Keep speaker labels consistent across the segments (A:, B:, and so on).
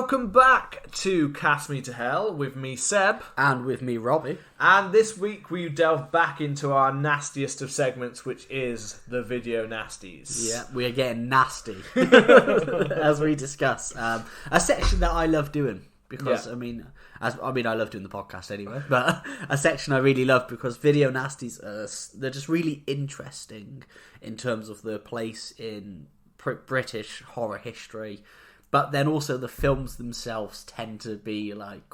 A: welcome back to Cast Me to Hell with me, Seb.
B: And with me, Robbie.
A: And this week we delve back into our nastiest of segments, which is the video nasties.
B: Yeah, we are getting nasty, as we discuss. A section that I love doing, because, I love doing the podcast anyway, but a section I really love because video nasties, they're just really interesting in terms of their place in British horror history. But then also the films themselves tend to be like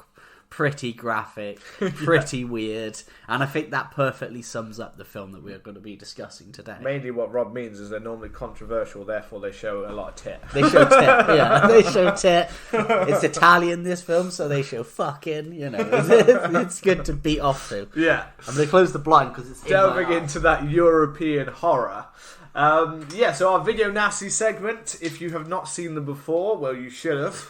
B: pretty graphic, pretty weird, and I think that perfectly sums up the film that we are going to be discussing today.
A: Mainly what Rob means is they're normally controversial, therefore they show a lot of tit.
B: They show tit, yeah. They show tit. It's Italian, this film, so they show fucking, it's good to beat off to.
A: Yeah.
B: I'm going to close the blind because it's
A: delving into that European horror. So our video nasty segment, if you have not seen them before, well, you should have.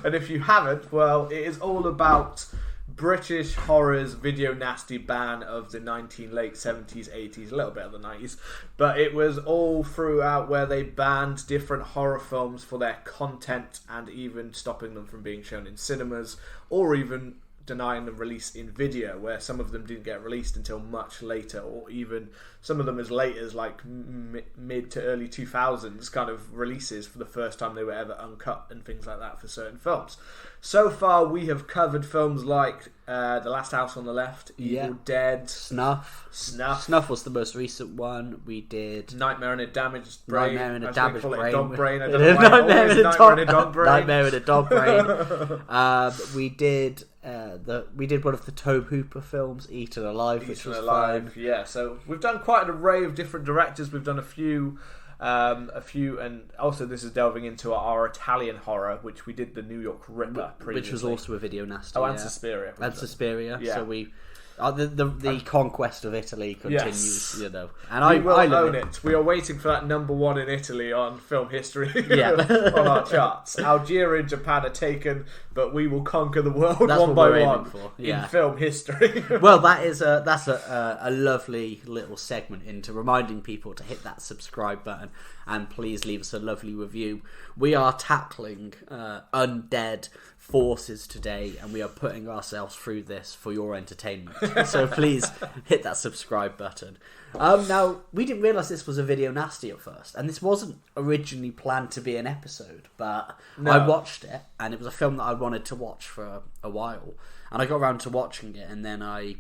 A: And if you haven't, well, it is all about British horror's video nasty ban of the late 70s, 80s, a little bit of the 90s. But it was all throughout where they banned different horror films for their content and even stopping them from being shown in cinemas or even denying them release in video, where some of them didn't get released until much later, or even some of them as late as like mid to early 2000s kind of releases for the first time they were ever uncut and things like that for certain films. So far we have covered films like The Last House on the Left, Evil Dead,
B: Snuff was the most recent one. We did
A: Nightmare in a Damaged Brain.
B: Nightmare in a Damaged Brain.
A: Dog Brain. I don't know why Nightmare in a Dog Brain.
B: Nightmare in a Dog Brain. We did one of the Tobe Hooper films, Eaten Alive, which was fun.
A: Yeah. So we've done quite an array of different directors. We've done a few, and also this is delving into our Italian horror, which we did the New York Ripper previously,
B: which was also a video nasty.
A: Oh, and Suspiria.
B: And Suspiria. Yeah. So we. The conquest of Italy continues, and
A: I will own it. We are waiting for that number one in Italy on film history on our charts. Algeria and Japan are taken, but we will conquer the world one by one in film history.
B: Well, that's a lovely little segment into reminding people to hit that subscribe button and please leave us a lovely review. We are tackling undead forces today, and we are putting ourselves through this for your entertainment. So please hit that subscribe button. Now, we didn't realise this was a video nasty at first, and this wasn't originally planned to be an episode, but I watched it, and it was a film that I wanted to watch for a while, and I got around to watching it, and then I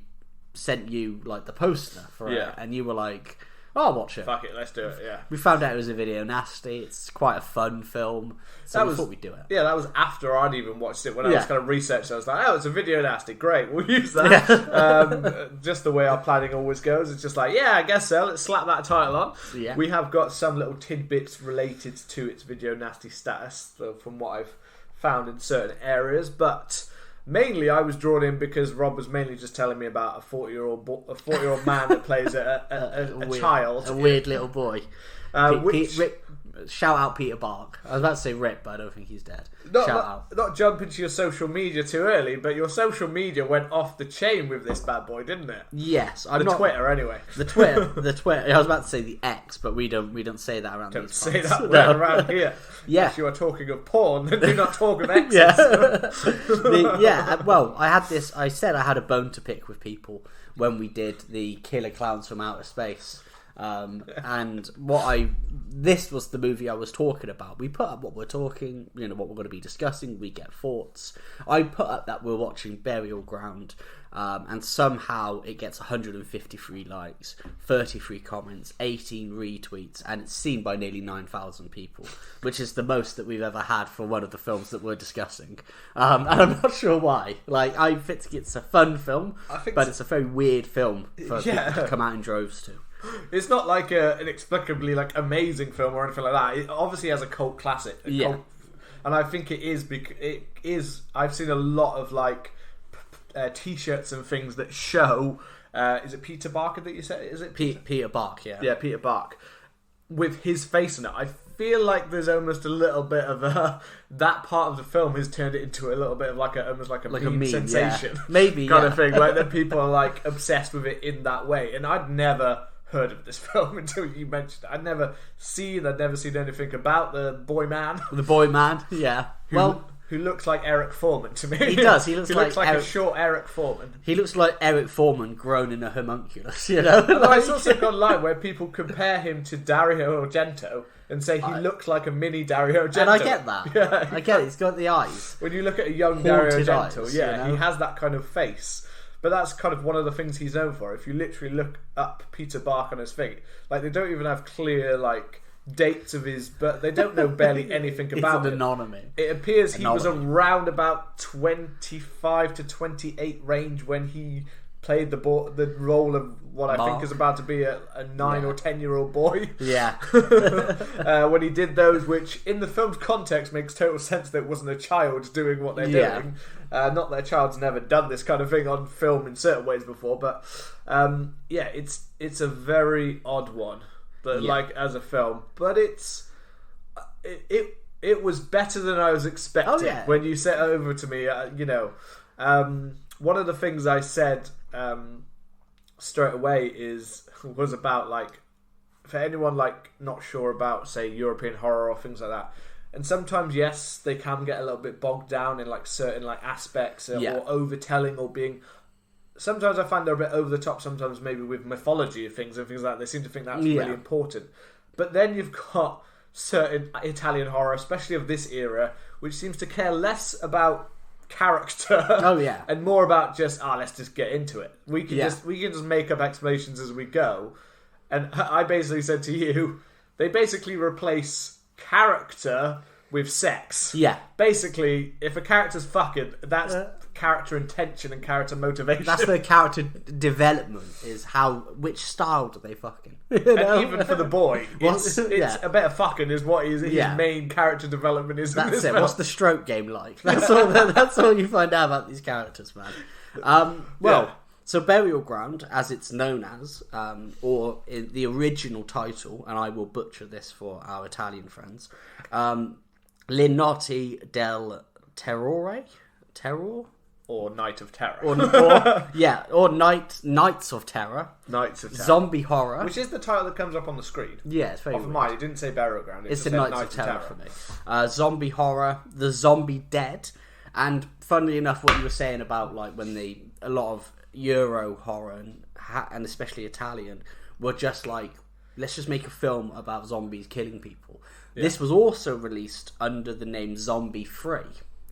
B: sent you like the poster for it, and you were like, oh, I'll watch it.
A: Fuck it, let's do it, yeah.
B: We found out it was a video nasty. It's quite a fun film, so we thought we'd do it.
A: Yeah, that was after I'd even watched it. When I was kind of researching, I was like, oh, it's a video nasty. Great, we'll use that. Just the way our planning always goes. It's just like, yeah, I guess so. Let's slap that title on.
B: Yeah.
A: We have got some little tidbits related to its video nasty status from what I've found in certain areas, but mainly I was drawn in because Rob was mainly just telling me about a 40-year-old man that plays a child.
B: A weird little boy. Shout out Peter Bark. I was about to say Rip, but I don't think he's dead.
A: Not jump into your social media too early, but your social media went off the chain with this bad boy, didn't it?
B: Yes.
A: Twitter, anyway.
B: The Twitter. I was about to say the X, but we don't say that around
A: don't
B: these
A: say
B: parts.
A: that word around here.
B: Yeah.
A: If you are talking of porn, then do not talk of X's.
B: Well, I said I had a bone to pick with people when we did the Killer Clowns from Outer Space. And this was the movie I was talking about. We put up what we're talking, what we're going to be discussing. We get thoughts. I put up that we're watching Burial Ground, and somehow it gets 153 likes, 33 comments, 18 retweets, and it's seen by nearly 9,000 people, which is the most that we've ever had for one of the films that we're discussing. And I'm not sure why. Like, I think it's a fun film, but it's a very weird film for people to come out in droves to.
A: It's not like an inexplicably amazing film or anything like that. It obviously has a cult classic. And I think it is because it is. I've seen a lot of t-shirts and things that show. Is it Peter Barker that you said? Is it
B: Peter Bark? Yeah.
A: Yeah, Peter Bark with his face in it. I feel like there's almost a little bit of that part of the film has turned it into a little bit of almost like a meme sensation,
B: maybe
A: kind of thing. Like that people are obsessed with it in that way, and I'd never heard of this film until you mentioned it. I'd never seen anything about the boy man.
B: The boy man, yeah.
A: Who who looks like Eric Foreman to me.
B: He does. He looks
A: like
B: Eric,
A: a short Eric Foreman.
B: He looks like Eric Foreman grown in a homunculus, you know?
A: I saw something online where people compare him to Dario Argento and say he looks like a mini Dario Argento.
B: And I get that.
A: Yeah.
B: I get it. He's got the eyes.
A: When you look at a young Dario
B: Haunted
A: Argento,
B: eyes,
A: yeah,
B: you know?
A: he has that kind of face. But that's kind of one of the things he's known for. If you literally look up Peter Bark on his feet, like they don't even have clear like dates of his, but they don't know barely anything about
B: It's
A: him.
B: an anonymity.
A: It appears he was around about 25 to 28 range when he played the role of what I think is about to be a 9 or 10-year-old boy.
B: Yeah.
A: When he did those, which in the film's context makes total sense that it wasn't a child doing what they're doing. Not that a child's never done this kind of thing on film in certain ways before, but it's a very odd one. But like as a film, but it was better than I was expecting. When you sent it over to me, one of the things I said straight away was about like, for anyone like not sure about say European horror or things like that, and sometimes yes they can get a little bit bogged down in like certain like aspects or overtelling or being. Sometimes I find they're a bit over the top, sometimes maybe with mythology of things and things like that. They seem to think that's really important. But then you've got certain Italian horror, especially of this era, which seems to care less about character and more about just, let's just get into it. We can just make up explanations as we go. And I basically said to you, they basically replace character with sex.
B: Yeah.
A: Basically, if a character's fucking, that's character intention and character motivation.
B: That's the character development, is which style do they fucking?
A: And even for the boy, it's a bit of fucking is what his main character development is.
B: That's it.
A: Film.
B: What's the stroke game like? That's all you find out about these characters, man. So Burial Ground, as it's known as, or in the original title, and I will butcher this for our Italian friends, Notti del Terrore? Terror?
A: Or Night of Terror.
B: Or Nights of Terror.
A: Nights of Terror.
B: Zombie horror.
A: Which is the title that comes up on the screen.
B: Yeah, it's very weird.
A: Mine, it didn't say Burial Ground.
B: It's the Nights of Terror for me. Zombie horror, the zombie dead, and funnily enough, what you were saying about like when a lot of Euro horror and especially Italian were just like, let's just make a film about zombies killing people. Yeah. This was also released under the name Zombie Free.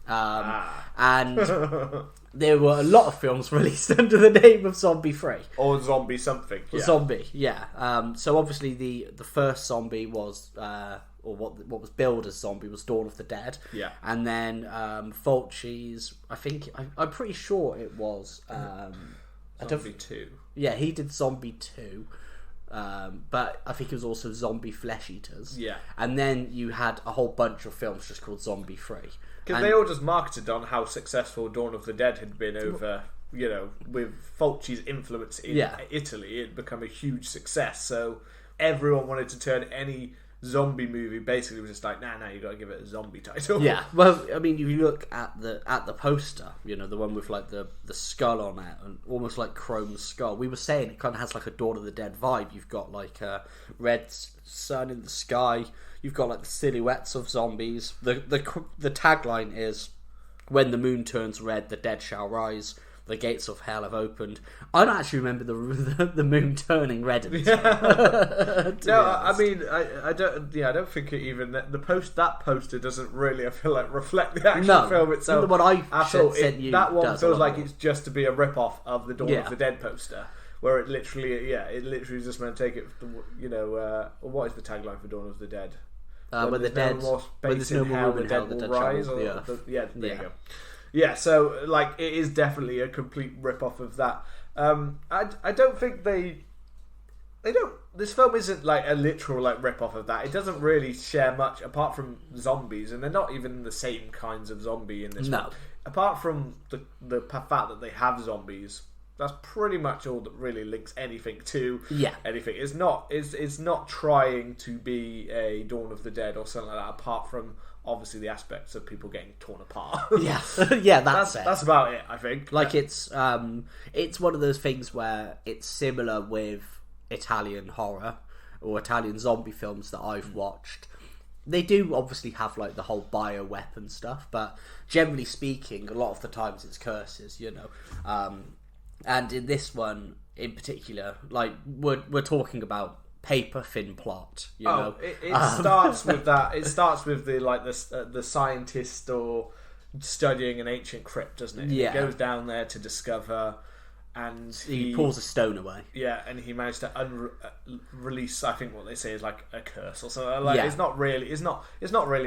B: And there were a lot of films released under the name of Zombie Free.
A: Or Zombie something.
B: Yeah. Zombie, so obviously the first zombie was, or what was billed as zombie was Dawn of the Dead.
A: Yeah.
B: And then Fulci's, I'm pretty sure it was...
A: Zombie 2.
B: Yeah, he did Zombie 2. But I think it was also Zombie Flesh Eaters.
A: Yeah.
B: And then you had a whole bunch of films just called Zombie Free.
A: Because they all just marketed on how successful Dawn of the Dead had been over, with Fulci's influence in Italy. It had become a huge success. So everyone wanted to turn any zombie movie, basically was just like, nah, you got to give it a zombie title.
B: Yeah, well, I mean, if you look at the poster, the one with like the skull on it, and almost like chrome skull. We were saying it kind of has like a Dawn of the Dead vibe. You've got like a red sun in the sky. You've got like the silhouettes of zombies. The tagline is, "When the moon turns red, the dead shall rise. The gates of hell have opened." I don't actually remember the moon turning red.
A: I mean, I don't. Yeah, I don't think it even that poster doesn't really, I feel like, reflect the actual film itself.
B: What I said
A: that one feels like it's just to be a rip off of the Dawn of the Dead poster, where it literally is just meant to take it. What is the tagline for Dawn of the Dead?
B: When there's no more room in hell, the dead shall
A: rise. There you go. Yeah, so like it is definitely a complete rip-off of that. I don't think they don't. This film isn't like a literal like rip-off of that. It doesn't really share much apart from zombies, and they're not even the same kinds of zombie in this one. Apart from the fact that they have zombies, that's pretty much all that really links anything to anything. It's not trying to be a Dawn of the Dead or something like that, apart from obviously the aspects of people getting torn apart. That's about it, I think.
B: Like it's one of those things where it's similar with Italian horror or Italian zombie films that I've watched. they do obviously have like the whole bioweapon stuff, but generally speaking, a lot of the times it's curses, you know. And in this one in particular, like we're talking about paper thin plot, you know.
A: It starts with that. It starts with the scientist or studying an ancient crypt, doesn't it?
B: Yeah.
A: He goes down there to discover, and
B: he pulls a stone away.
A: Yeah, and he managed to release. I think what they say is like a curse or something. Like it's not really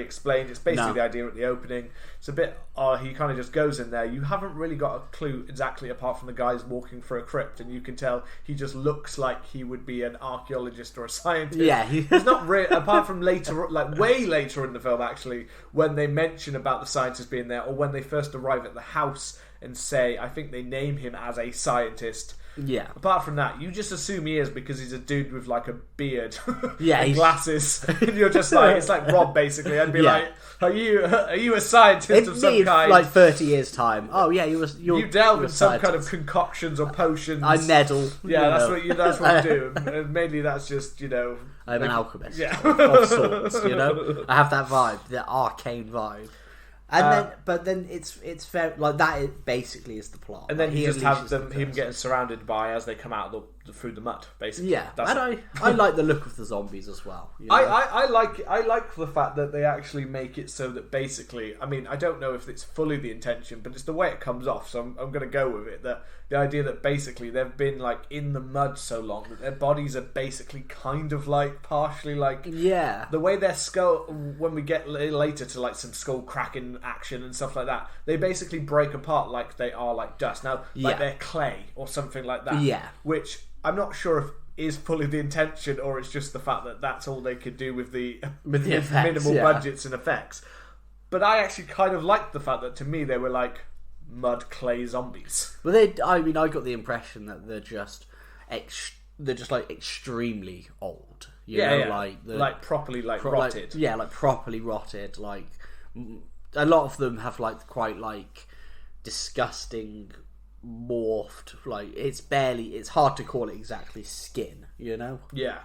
A: explained. It's basically the idea at the opening. It's a bit. He kind of just goes in there. You haven't really got a clue exactly, apart from the guys walking through a crypt, and you can tell he just looks like he would be an archaeologist or a scientist.
B: Yeah,
A: he's not really. Apart from later, like way later in the film, actually, when they mention about the scientist being there, or when they first arrive at the house and say, I think they name him as a scientist.
B: Yeah.
A: Apart from that, you just assume he is because he's a dude with like a beard,
B: and
A: glasses, and you're just like, it's like Rob basically. I'd be like, are you a scientist of some kind?
B: Like 30 years time. Oh yeah, you
A: delve in some kind of concoctions or potions.
B: I meddle.
A: Yeah, that's what you do. And mainly that's just, you know,
B: I'm an alchemist.
A: Yeah.
B: of sorts, you know. I have that vibe, the arcane vibe. And then it's fair, like that. It basically is the plot,
A: and then you just have him getting surrounded by as they come out through the mud, basically.
B: Yeah, and I like the look of the zombies as well. You know?
A: I like the fact that they actually make it so that basically, I mean, I don't know if it's fully the intention, but it's the way it comes off. So I'm going to go with it. That the idea that basically they've been like in the mud so long that their bodies are basically kind of like partially like the way their skull, when we get later to like some skull cracking action and stuff like that, they basically break apart like they are like dust. Now, like they're clay or something like that.
B: Yeah,
A: which I'm not sure if is fully the intention or it's just the fact that that's all they could do with the
B: effects,
A: minimal budgets and effects. But I actually kind of liked the fact that to me they were like mud clay zombies.
B: Well, I got the impression that they're just like extremely old. You know,
A: like properly rotted.
B: Like properly rotted. Like a lot of them have like quite like disgusting morphed, like it's hard to call it exactly skin, you know.
A: Yeah,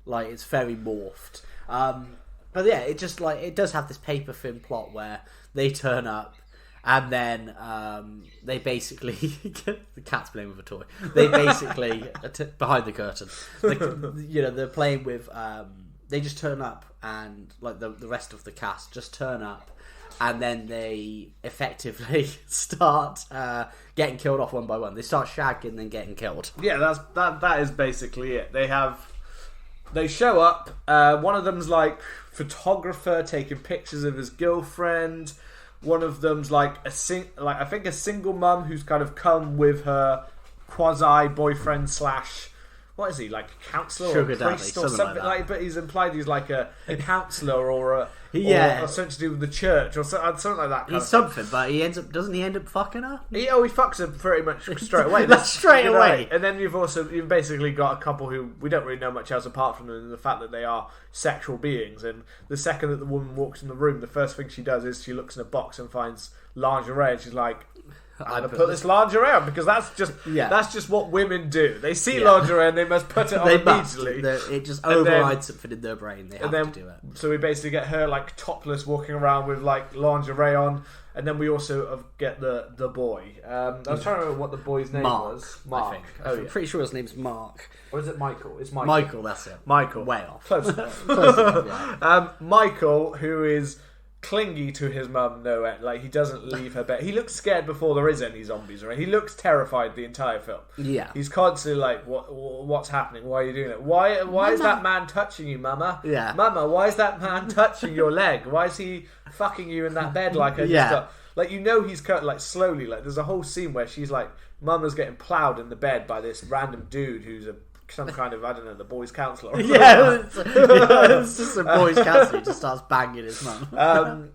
B: like it's very morphed. But yeah, it just like it does have this paper thin plot where they turn up and then they basically the cat's playing with a toy. They basically behind the curtain, they're playing with. They just turn up and like the rest of the cast just turn up. And then they effectively start getting killed off one by one. They start shagging and then getting killed.
A: Yeah, that is basically it. They show up. One of them's like photographer taking pictures of his girlfriend. One of them's like a single mum who's kind of come with her quasi boyfriend / what is he, like a counsellor or a priest or something like that? But he's implied he's like a counsellor or something to do with the church or something like that.
B: He's something, but doesn't he end up fucking her?
A: He fucks her pretty much straight away.
B: Straight away.
A: And then you've basically got a couple who we don't really know much else apart from the fact that they are sexual beings. And the second that the woman walks in the room, the first thing she does is she looks in a box and finds lingerie, and she's like, I'm going to put this lingerie on because that's just what women do. They see lingerie and they must put it on immediately.
B: It just overrides something in their brain. They have to do it.
A: So we basically get her like topless walking around with like lingerie on, and then we also get the boy. I was trying to remember what the boy's name was. Mark.
B: I think. I'm pretty sure his name's Mark.
A: Or is it Michael? It's Michael.
B: Michael, that's it.
A: Michael.
B: Way off.
A: Close enough. Michael, who is clingy to his mum, like he doesn't leave her bed. He looks scared before there is any zombies around. He looks terrified the entire film.
B: Yeah,
A: he's constantly like, what's happening? Why are you doing it? Why is that man touching you, Mama?
B: Yeah,
A: Mama, why is that man touching your leg? Why is he fucking you in that bed like I just got? Like, you know, he's cut like slowly. Like there's a whole scene where she's like, Mama's getting ploughed in the bed by this random dude who's some kind of, I don't know, the boys' counsellor.
B: It's just a boys' counsellor who just starts banging his mum.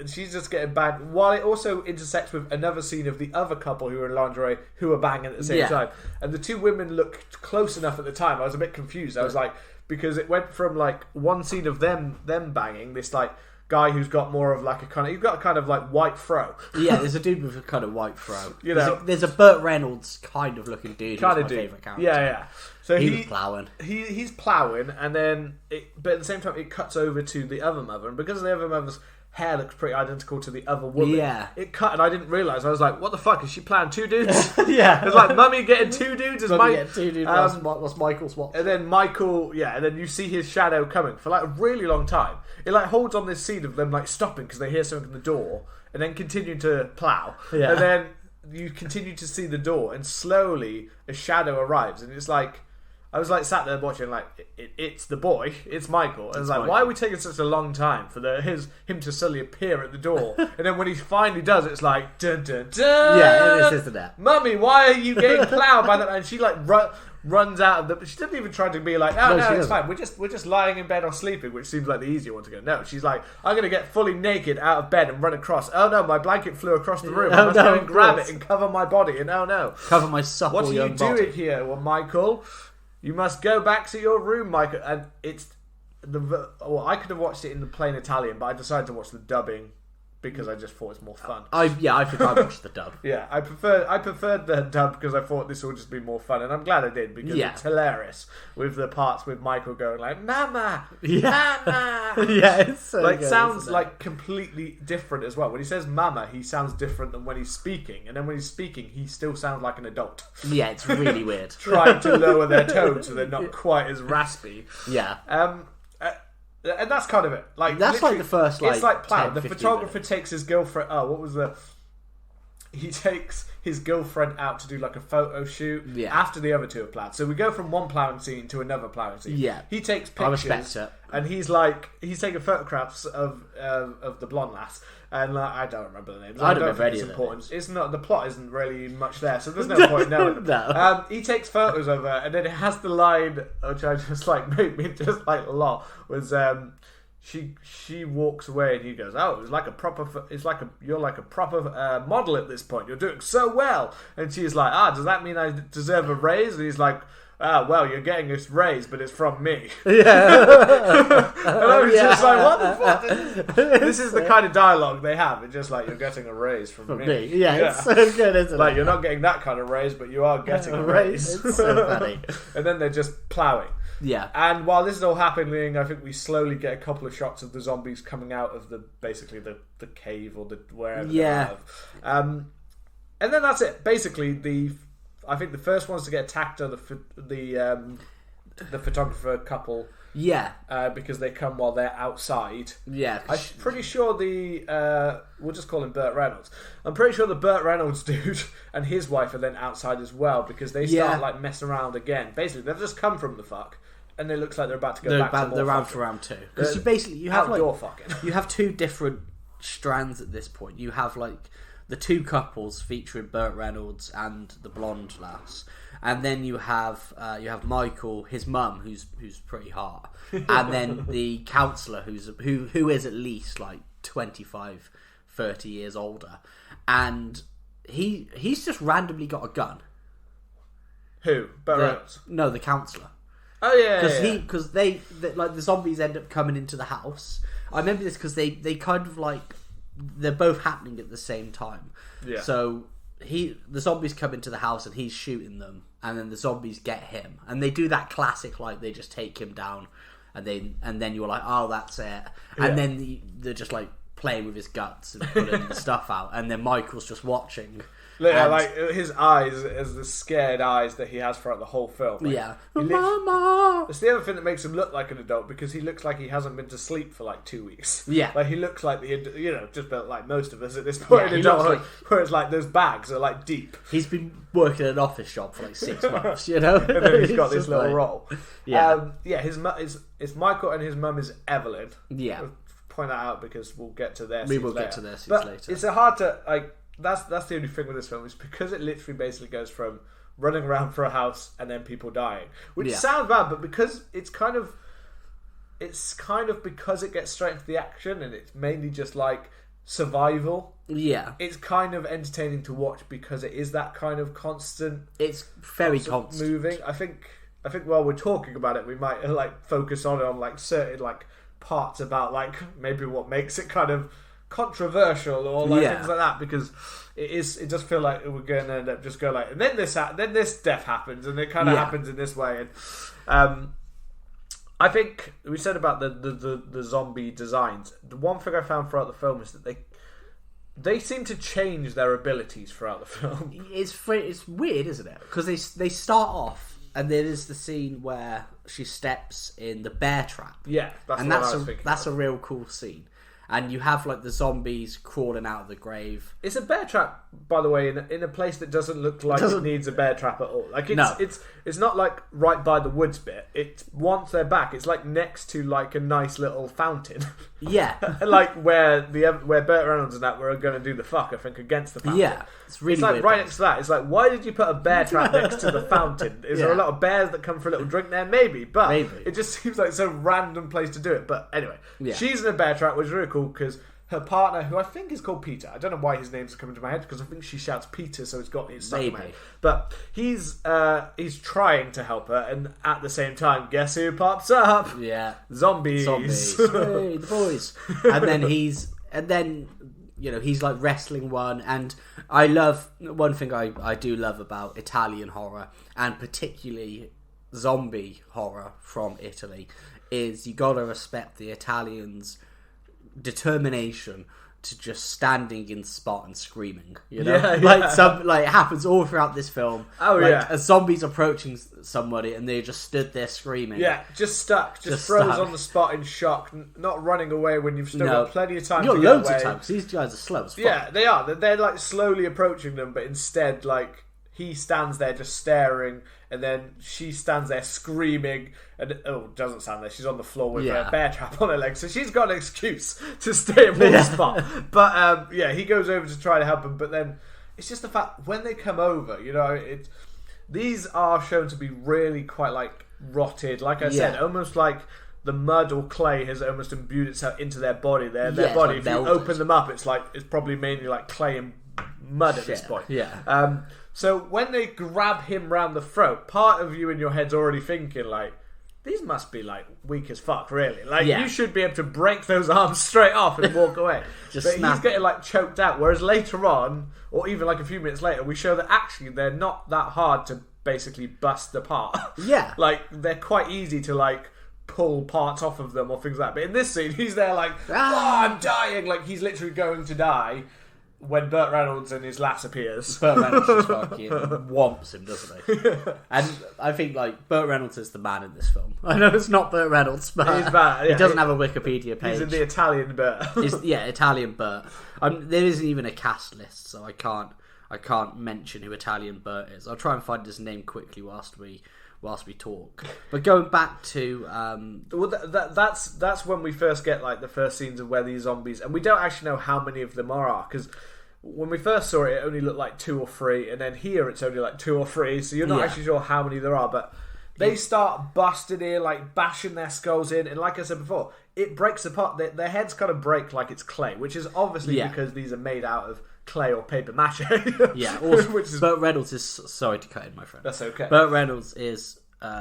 A: She's just getting banged, while it also intersects with another scene of the other couple who are in lingerie who are banging at the same time. And the two women looked close enough at the time. I was a bit confused. I was like, because it went from like one scene of them banging, this like guy who's got more of like a kind of, he's got a kind of like white fro.
B: Yeah, there's a dude with a kind of white fro.
A: You know,
B: there's a Burt Reynolds kind of looking dude. Kind of favourite character.
A: Yeah. So
B: he was ploughing.
A: He's ploughing, and then but at the same time it cuts over to the other mother, and because the other mother's hair looks pretty identical to the other woman.
B: Yeah.
A: It cut, and I didn't realise. I was like, what the fuck? Is she playing two dudes?
B: Yeah.
A: It's like, Mummy getting two dudes?
B: What's Michael's what?
A: And then Michael, and then you see his shadow coming for like a really long time. It like holds on this scene of them like stopping because they hear something in the door, and then continue to plough.
B: Yeah.
A: And then you continue to see the door, and slowly a shadow arrives, and it's like, I was like sat there watching, like it's the boy, it's Michael. And I was like, why are we taking such a long time for him to suddenly appear at the door? And then when he finally does, it's like dun dun dun.
B: Yeah, this isn't it.
A: Mummy, why are you getting ploughed by that? And she like runs out of the. She doesn't even try to be like, no, it's fine. We're just lying in bed or sleeping, which seems like the easier one to go. No, she's like, I'm gonna get fully naked out of bed and run across. Oh no, my blanket flew across the room. I must go and grab it and cover my body. And oh no,
B: cover my supple young body.
A: What are you doing here, well, Michael? You must go back to your room, Michael. And it's I could have watched it in the plain Italian, but I decided to watch the dubbing because I just thought it was more fun.
B: I think I watched the dub.
A: Yeah, I preferred the dub because I thought this would just be more fun, and I'm glad I did because it's hilarious with the parts with Michael going like "Mama, Mama."
B: Yeah, it's so
A: like
B: good,
A: sounds like completely different as well. When he says "Mama," he sounds different than when he's speaking, and then when he's speaking, he still sounds like an adult.
B: Yeah, it's really weird.
A: Trying to lower their tone so they're not quite as raspy.
B: Yeah.
A: And that's kind of it. Like
B: that's like the first.
A: It's like plan.
B: 10,
A: the photographer takes his girlfriend. Oh, what was the? He takes his girlfriend out to do like a photo shoot.
B: Yeah.
A: After the other two have plowed, so we go from one ploughing scene to another ploughing scene.
B: Yeah.
A: He takes pictures.
B: I respect it.
A: And he's taking photographs of the blonde lass. And I don't remember the names.
B: I don't remember
A: think
B: any
A: it's
B: of
A: important. It's not, the plot isn't really much there, so there's no point knowing them.
B: No.
A: He takes photos of her, and then it has the line which I just like made me just like laugh. Was she walks away and he goes, oh, it was like a proper. You're like a proper model at this point. You're doing so well. And she's like, does that mean I deserve a raise? And he's like, well, you're getting this raise, but it's from me. Yeah. And I was just like, what the fuck? This is the kind of dialogue they have. It's just like, you're getting a raise from me.
B: Yeah, it's so good, isn't it?
A: Like, you're not getting that kind of raise, but you are getting a raise.
B: It's so funny.
A: And then they're just ploughing.
B: Yeah.
A: And while this is all happening, I think we slowly get a couple of shots of the zombies coming out of basically the cave or the wherever they have. And then that's it. Basically, I think the first ones to get attacked are the photographer couple.
B: Yeah.
A: Because they come while they're outside.
B: Yeah.
A: I'm pretty sure we'll just call him Burt Reynolds. I'm pretty sure the Burt Reynolds dude and his wife are then outside as well because they start like messing around again. Basically, they've just come from the fuck. And it looks like they're about to go back to more
B: they're round
A: fucking.
B: for round two. Because you have
A: outdoor fucking.
B: You have two different strands at this point. You have like the two couples featuring Burt Reynolds and the blonde lass, and then you have Michael, his mum, who's pretty hot, and then the counsellor who is at least like 25, 30 years older, and he's just randomly got a gun.
A: Who? Burt Reynolds?
B: No, the counsellor.
A: Oh yeah,
B: because they like the zombies end up coming into the house. I remember this because they kind of like they're both happening at the same time.
A: Yeah.
B: So the zombies come into the house and he's shooting them, and then the zombies get him, and they do that classic like they just take him down, and then you're like, oh, that's it, and then they're just like playing with his guts and pulling the stuff out, and then Michael's just watching.
A: Yeah, like his eyes, as the scared eyes that he has throughout the whole film. Like,
B: Mama.
A: It's the other thing that makes him look like an adult because he looks like he hasn't been to sleep for like 2 weeks.
B: Yeah,
A: like he looks like just like most of us at this point in adulthood, whereas like those bags are like deep.
B: He's been working in an office job for like 6 months, you know,
A: and then he's got this little
B: like,
A: role. His Michael and his mum is Evelyn.
B: Yeah,
A: We'll point that out because we'll get to their.
B: We will
A: later.
B: get to their scenes
A: but
B: later.
A: It's hard to like. That's the only thing with this film is because it literally basically goes from running around for a house and then people dying, which sounds bad, but because it's kind of because it gets straight into the action and it's mainly just like survival.
B: Yeah,
A: it's kind of entertaining to watch because it is that kind of constant.
B: It's very constant
A: moving. I think while we're talking about it, we might like focus on like certain like parts about like maybe what makes it kind of controversial or like things like that, because it does feel like we're going to end up just go like, and then this death happens, and it kind of happens in this way. And I think we said about the zombie designs. The one thing I found throughout the film is that they seem to change their abilities throughout the film.
B: It's weird, isn't it? Because they start off, and there is the scene where she steps in the bear trap.
A: Yeah,
B: that's a real cool scene. And you have like the zombies crawling out of the grave.
A: It's a bear trap, by the way, in a place that doesn't look like it needs a bear trap at all. Like it's not like right by the woods bit. It's once they're back, it's like next to like a nice little fountain.
B: Yeah,
A: like where Burt Reynolds and that were going to do the fuck, I think, against the fountain.
B: Yeah, it's really
A: like
B: weird
A: right next to that. It's like, why did you put a bear trap next to the fountain? Is there a lot of bears that come for a little drink there? Maybe, but it just seems like some random place to do it. But anyway, she's in a bear trap, which is really cool because her partner, who I think is called Peter, I don't know why his name's coming to my head because I think she shouts Peter, so it's stuck in my head. But he's trying to help her, and at the same time, guess who pops up?
B: Yeah,
A: zombies.
B: Hey, the boys. And then he's like wrestling one, and I love one thing I do love about Italian horror, and particularly zombie horror from Italy, is you gotta respect the Italians' determination to just standing in spot and screaming, it happens all throughout this film. A zombie's approaching somebody and they just stood there screaming,
A: just stuck, just froze on the spot in shock, not running away when you've still got plenty of time.
B: You've got loads of time because these guys are slow as fuck.
A: Yeah, they are. They're like slowly approaching them, but instead like he stands there just staring, and then she stands there screaming, and doesn't stand there. She's on the floor with a bear trap on her leg, so she's got an excuse to stay in one spot. But he goes over to try to help him, but then it's just the fact when they come over, these are shown to be really quite like rotted. Like I said, almost like the mud or clay has almost imbued itself into their body. Their body. If you open them up, it's probably mainly like clay and mud at this point.
B: Yeah.
A: So when they grab him round the throat, part of you in your head's already thinking like, these must be like weak as fuck, really. Like you should be able to break those arms straight off and walk away. But he's getting like choked out. Whereas later on, or even like a few minutes later, we show that actually they're not that hard to basically bust apart.
B: Yeah,
A: like they're quite easy to like pull parts off of them or things like that. But in this scene, he's there like, I'm dying. Like he's literally going to die. When Burt Reynolds and his lass appears.
B: Burt Reynolds just fucking whomps him, doesn't he? And I think, like, Burt Reynolds is the man in this film. I know it's not Burt Reynolds, but
A: he's bad.
B: He doesn't have a Wikipedia page.
A: He's in the Italian Burt.
B: Italian Burt. There isn't even a cast list, so I can't mention who Italian Burt is. I'll try and find his name quickly whilst we talk. But going back to
A: that's when we first get like the first scenes of where these zombies, and we don't actually know how many of them are, because when we first saw it, it only looked like 2 or 3, and then here it's only like 2 or 3, so you're not actually sure how many there are. But they start busting in, like bashing their skulls in, and like I said before, it breaks apart. Their heads kind of break like it's clay, which is obviously because these are made out of clay or paper mache.
B: Also, Burt Reynolds is, sorry to cut in, my friend.
A: That's okay.
B: Burt Reynolds is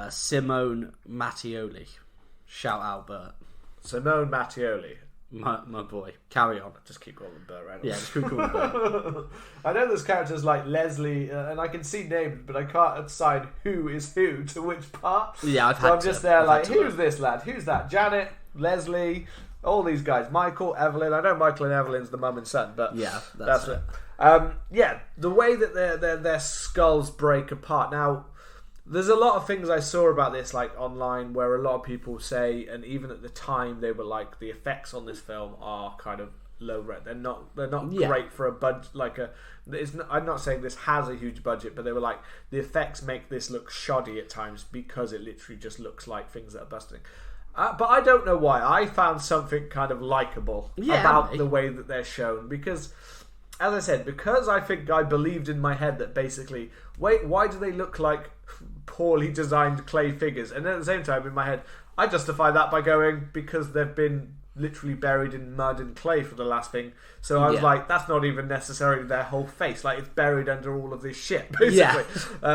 B: Simone Mattioli. Shout out, Burt.
A: Simone Mattioli.
B: My boy. Carry on.
A: Just keep calling him Burt Reynolds.
B: Yeah, just keep calling him Burt.
A: I know there's characters like Leslie, and I can see names, but I can't decide who is who to which part.
B: Yeah,
A: I'm just there like, who's this lad? Who's that? Janet, Leslie, all these guys. Michael, Evelyn. I know Michael and Evelyn's the mum and son, but that's it. The way that their skulls break apart. Now, there's a lot of things I saw about this, like online, where a lot of people say, and even at the time, they were like, the effects on this film are kind of low rent. They're not great for a budget. I'm not saying this has a huge budget, but they were like, the effects make this look shoddy at times because it literally just looks like things that are busting. But I don't know why. I found something kind of likable about the way that they're shown, because, as I said, because I think I believed in my head that basically, why do they look like poorly designed clay figures? And at the same time, in my head, I justify that by going, because they've been literally buried in mud and clay for the last thing. So I was like, that's not even necessarily their whole face. Like, it's buried under all of this shit, basically.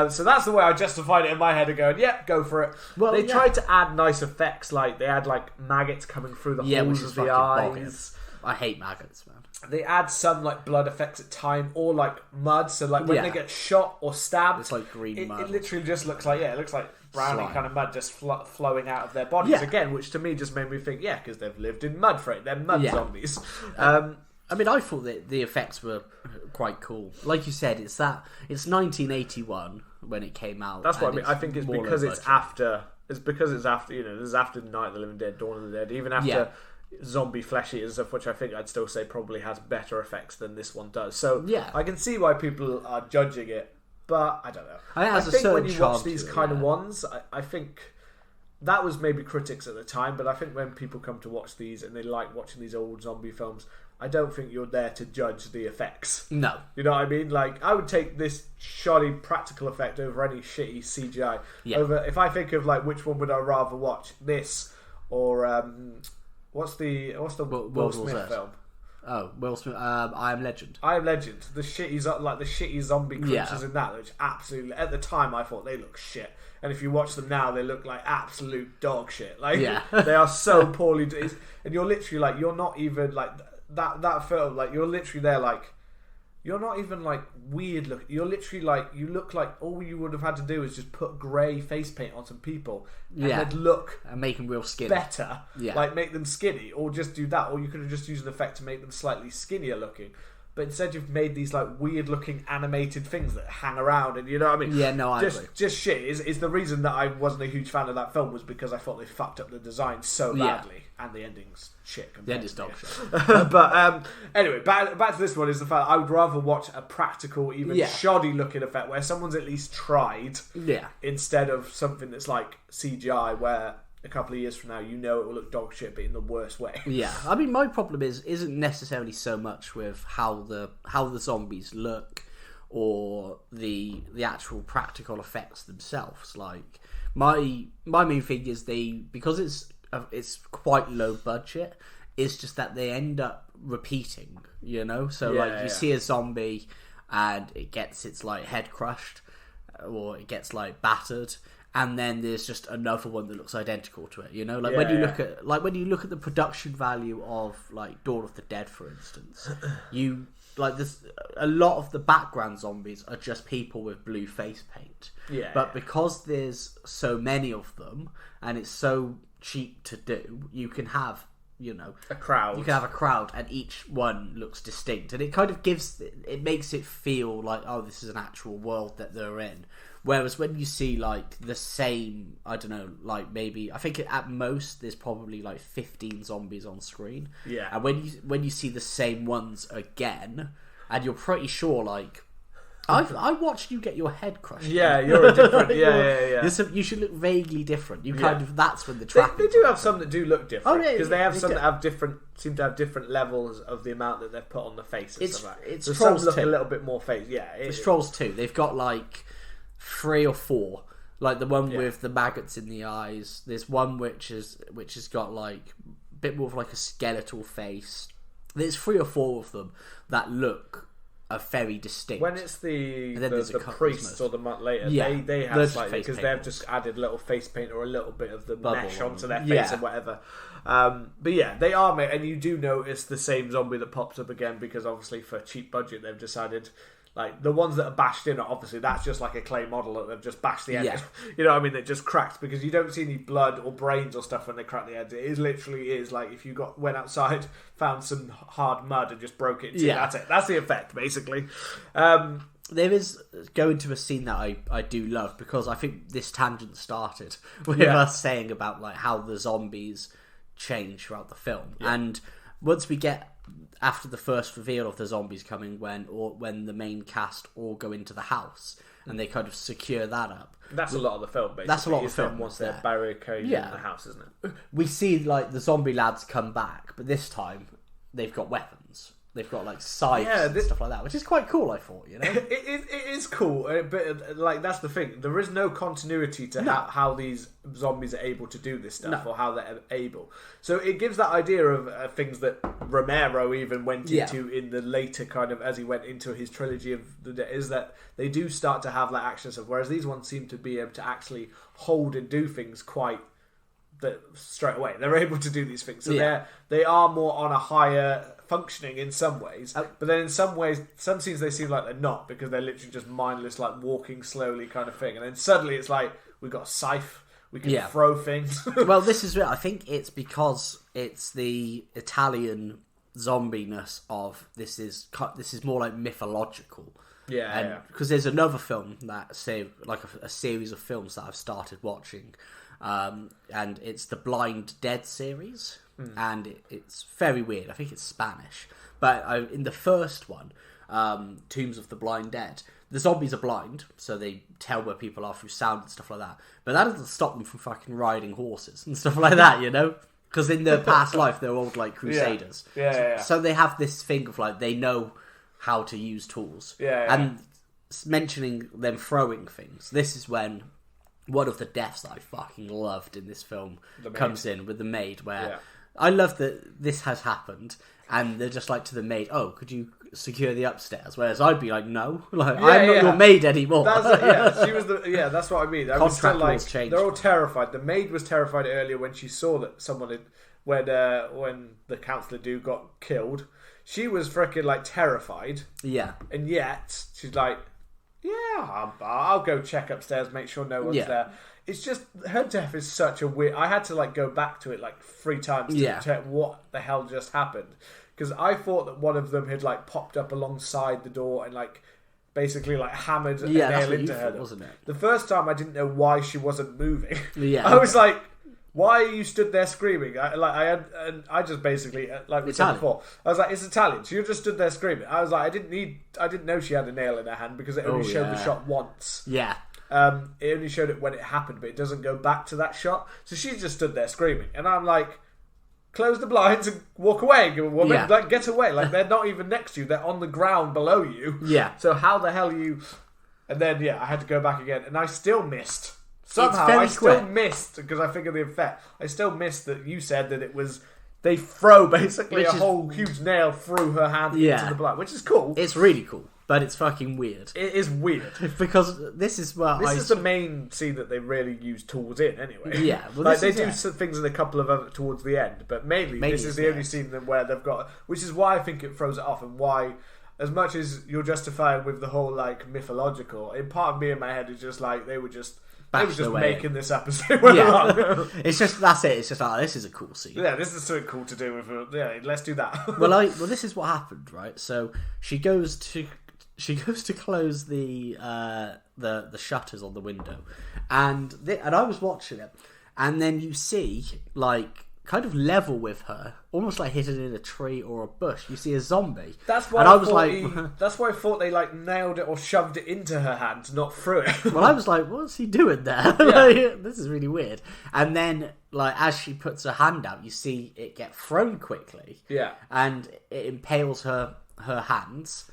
A: So that's the way I justified it in my head of going, yeah, go for it. Well, they tried to add nice effects, like they had like maggots coming through the holes of the eyes.
B: I hate maggots, man.
A: They add some like blood effects at time, or like mud. So like when they get shot or stabbed,
B: it's like green mud.
A: It literally just looks like it looks like brownie kind of mud just flowing out of their bodies again, which to me just made me think, because they've lived in mud for it. They're mud zombies.
B: I mean, I thought that the effects were quite cool. Like you said, it's 1981 when it came out.
A: That's what I mean. I think it's because it's after. It's because it's after. This is after Night of the Living Dead, Dawn of the Dead, even after. Zombie flesh eaters stuff, which I think I'd still say probably has better effects than this one does. So I can see why people are judging it, but I don't know. I think when you watch these kind of ones, I think that was maybe critics at the time, but I think when people come to watch these and they like watching these old zombie films, I don't think you're there to judge the effects.
B: No.
A: You know what I mean? Like, I would take this shoddy practical effect over any shitty CGI. If I think of like which one would I rather watch, this or What's the Will Smith film?
B: Oh, Will Smith. I Am Legend.
A: I Am Legend. The shitty zombie creatures in that, which absolutely at the time I thought they look shit, and if you watch them now, they look like absolute dog shit. Like they are so poorly done, and you're literally like you're not even like that film. Like you're literally there like. You're not even like weird looking. You're literally like you look like all you would have had to do is just put grey face paint on some people and they'd look
B: and make them real skinny
A: better. Like make them skinny, or just do that, or you could have just used an effect to make them slightly skinnier looking. But instead, you've made these like weird looking animated things that hang around, and you know what I mean?
B: Yeah, no, I agree.
A: Just shit. Is the reason that I wasn't a huge fan of that film was because I thought they fucked up the design so badly, and the ending's shit.
B: The ending's dog shit.
A: But anyway, back to this one is the fact I would rather watch a practical, even shoddy looking effect where someone's at least tried, instead of something that's like CGI where. A couple of years from now, it will look dog shit, but in the worst way.
B: Yeah, I mean, my problem isn't necessarily so much with how the zombies look or the actual practical effects themselves. Like my main thing is because it's quite low budget. It's just that they end up repeating. So you see a zombie and it gets its like head crushed or it gets like battered. And then there's just another one that looks identical to it, when you look at the production value of like Dawn of the Dead, for instance, there's a lot of the background zombies are just people with blue face paint. But because there's so many of them and it's so cheap to do, you can have
A: a crowd.
B: You can have a crowd, and each one looks distinct, and it kind of makes it feel like this is an actual world that they're in. Whereas when you see like the same, I don't know, like maybe I think at most there's probably like 15 zombies on screen.
A: Yeah.
B: And when you see the same ones again, and you're pretty sure like. I watched you get your head crushed.
A: Yeah, you're a different. Yeah.
B: You should look vaguely different. You kind of that's when the traffic.
A: They do have some that do look different because they have some that have seem to have different levels of the amount that they've put on the face. And stuff like that.
B: It's
A: so
B: Trolls
A: some look
B: 2.
A: a little bit more face. Yeah,
B: it's Trolls 2. They've got like 3 or 4. Like the one with the maggots in the eyes. There's one which has got like a bit more of like a skeletal face. There's 3 or 4 of them that look. Are very distinct.
A: When it's the priests or the month later, they have slightly because they've just added a little face paint or a little bit of the mesh onto their face and whatever. But yeah, they are made, and you do notice the same zombie that pops up again because obviously for cheap budget they've decided. Like, the ones that are bashed in, obviously, that's just like a clay model that they've just bashed the end. You know what I mean? That just cracked, because you don't see any blood or brains or stuff when they crack the heads. It literally is like if you went outside, found some hard mud and just broke it. That's it. That's the effect, basically.
B: There is going to a scene that I do love, because I think this tangent started with us saying about like how the zombies change throughout the film. And once we get... after the first reveal of the zombies coming when the main cast all go into the house and they kind of secure that up.
A: That's a lot of the film, basically.
B: That's a lot of the film.
A: Once they're barricaded in the house, isn't it?
B: We see like the zombie lads come back, but this time they've got weapons. they've got like scythes and stuff like that, which is quite cool. I thought, you know,
A: it is cool, but like that's the thing. There is no continuity to how these zombies are able to do this stuff or how they're able. So it gives that idea of things that Romero even went into in the later kind of as he went into his trilogy of is that they do start to have like action stuff, whereas these ones seem to be able to actually hold and do things quite. That straight away they're able to do these things, so they are more on a higher functioning in some ways, but then in some ways, some scenes they seem like they're not because they're literally just mindless, like walking slowly kind of thing, and then suddenly it's like we've got a scythe, we can throw things.
B: Well, this is real. I think it's because it's the Italian zombiness of this is more like mythological. Because there's another film that like a series of films that I've started watching. And it's the Blind Dead series, and it's very weird. I think it's Spanish, but in the first one, Tombs of the Blind Dead, the zombies are blind, so they tell where people are through sound and stuff like that. But that doesn't stop them from fucking riding horses and stuff like that, you know? Because in their past life, they're old like crusaders. So they have this thing of like they know how to use tools. And mentioning them throwing things, this is when. One of the deaths that I fucking loved in this film comes in with the maid, where I love that this has happened, and they're just like to the maid, "Oh, could you secure the upstairs?" Whereas I'd be like, "No, like I'm not your maid anymore."
A: She was that's what I mean. I was still like, they're all terrified. The maid was terrified earlier when she saw that someone had when the councillor dude got killed. She was freaking like terrified. And yet she's like. Yeah, I'll go check upstairs, make sure no one's there. It's just, her death is such a weird... I had to like go back to it like 3 times to check what the hell just happened. Because I thought that one of them had like popped up alongside the door and like basically like hammered a nail into her.
B: Wasn't it?
A: The first time I didn't know why she wasn't moving. I was like... Why are you stood there screaming? I just basically like we said before. I was like, it's Italian. So you just stood there screaming. I was like, I didn't know she had a nail in her hand because it only showed the shot once. It only showed it when it happened, but it doesn't go back to that shot. So she just stood there screaming, and I'm like, close the blinds and walk away, woman. Like get away. Like they're not even next to you. They're on the ground below you. So how the hell are you? And then I had to go back again, and I still missed. Somehow I still missed, because I figured the effect, I still missed that you said that it was, they throw basically whole huge nail through her hand into the blood, which is cool.
B: It's really cool, but it's fucking weird.
A: It is weird.
B: Because this is
A: the main scene that they really use tools in anyway. Like they do some things in a couple of other towards the end, but mainly this is the only scene where they've got, which is why I think it throws it off, and why, as much as you're justified with the whole like mythological, in part of me in my head is just like, they were just making this up as they went along.
B: It's just, that's it. It's just like, this is a cool scene.
A: Yeah, this is something cool to do with. Let's do that.
B: well, this is what happened, right? So she goes to close the shutters on the window, and I was watching it, and then you see like kind of level with her, almost like hidden in a tree or a bush. You see a zombie.
A: That's why that's why I thought they like nailed it or shoved it into her hand, not through it.
B: Well, I was like, what's he doing there? Like, this is really weird. And then, like, as she puts her hand out, you see it get thrown quickly. And it impales her hands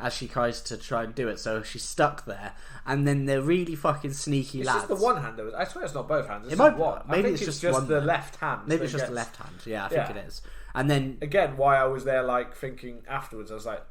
B: as she tries to try and do it. So she's stuck there, and then they're really fucking sneaky lads.
A: It's just the one hand, though. I swear it's not both hands.
B: It might be.
A: Maybe it's just the left hand.
B: Maybe it's just the left hand. Yeah, I think it is. And then
A: again, why I was there, like thinking afterwards, I was like,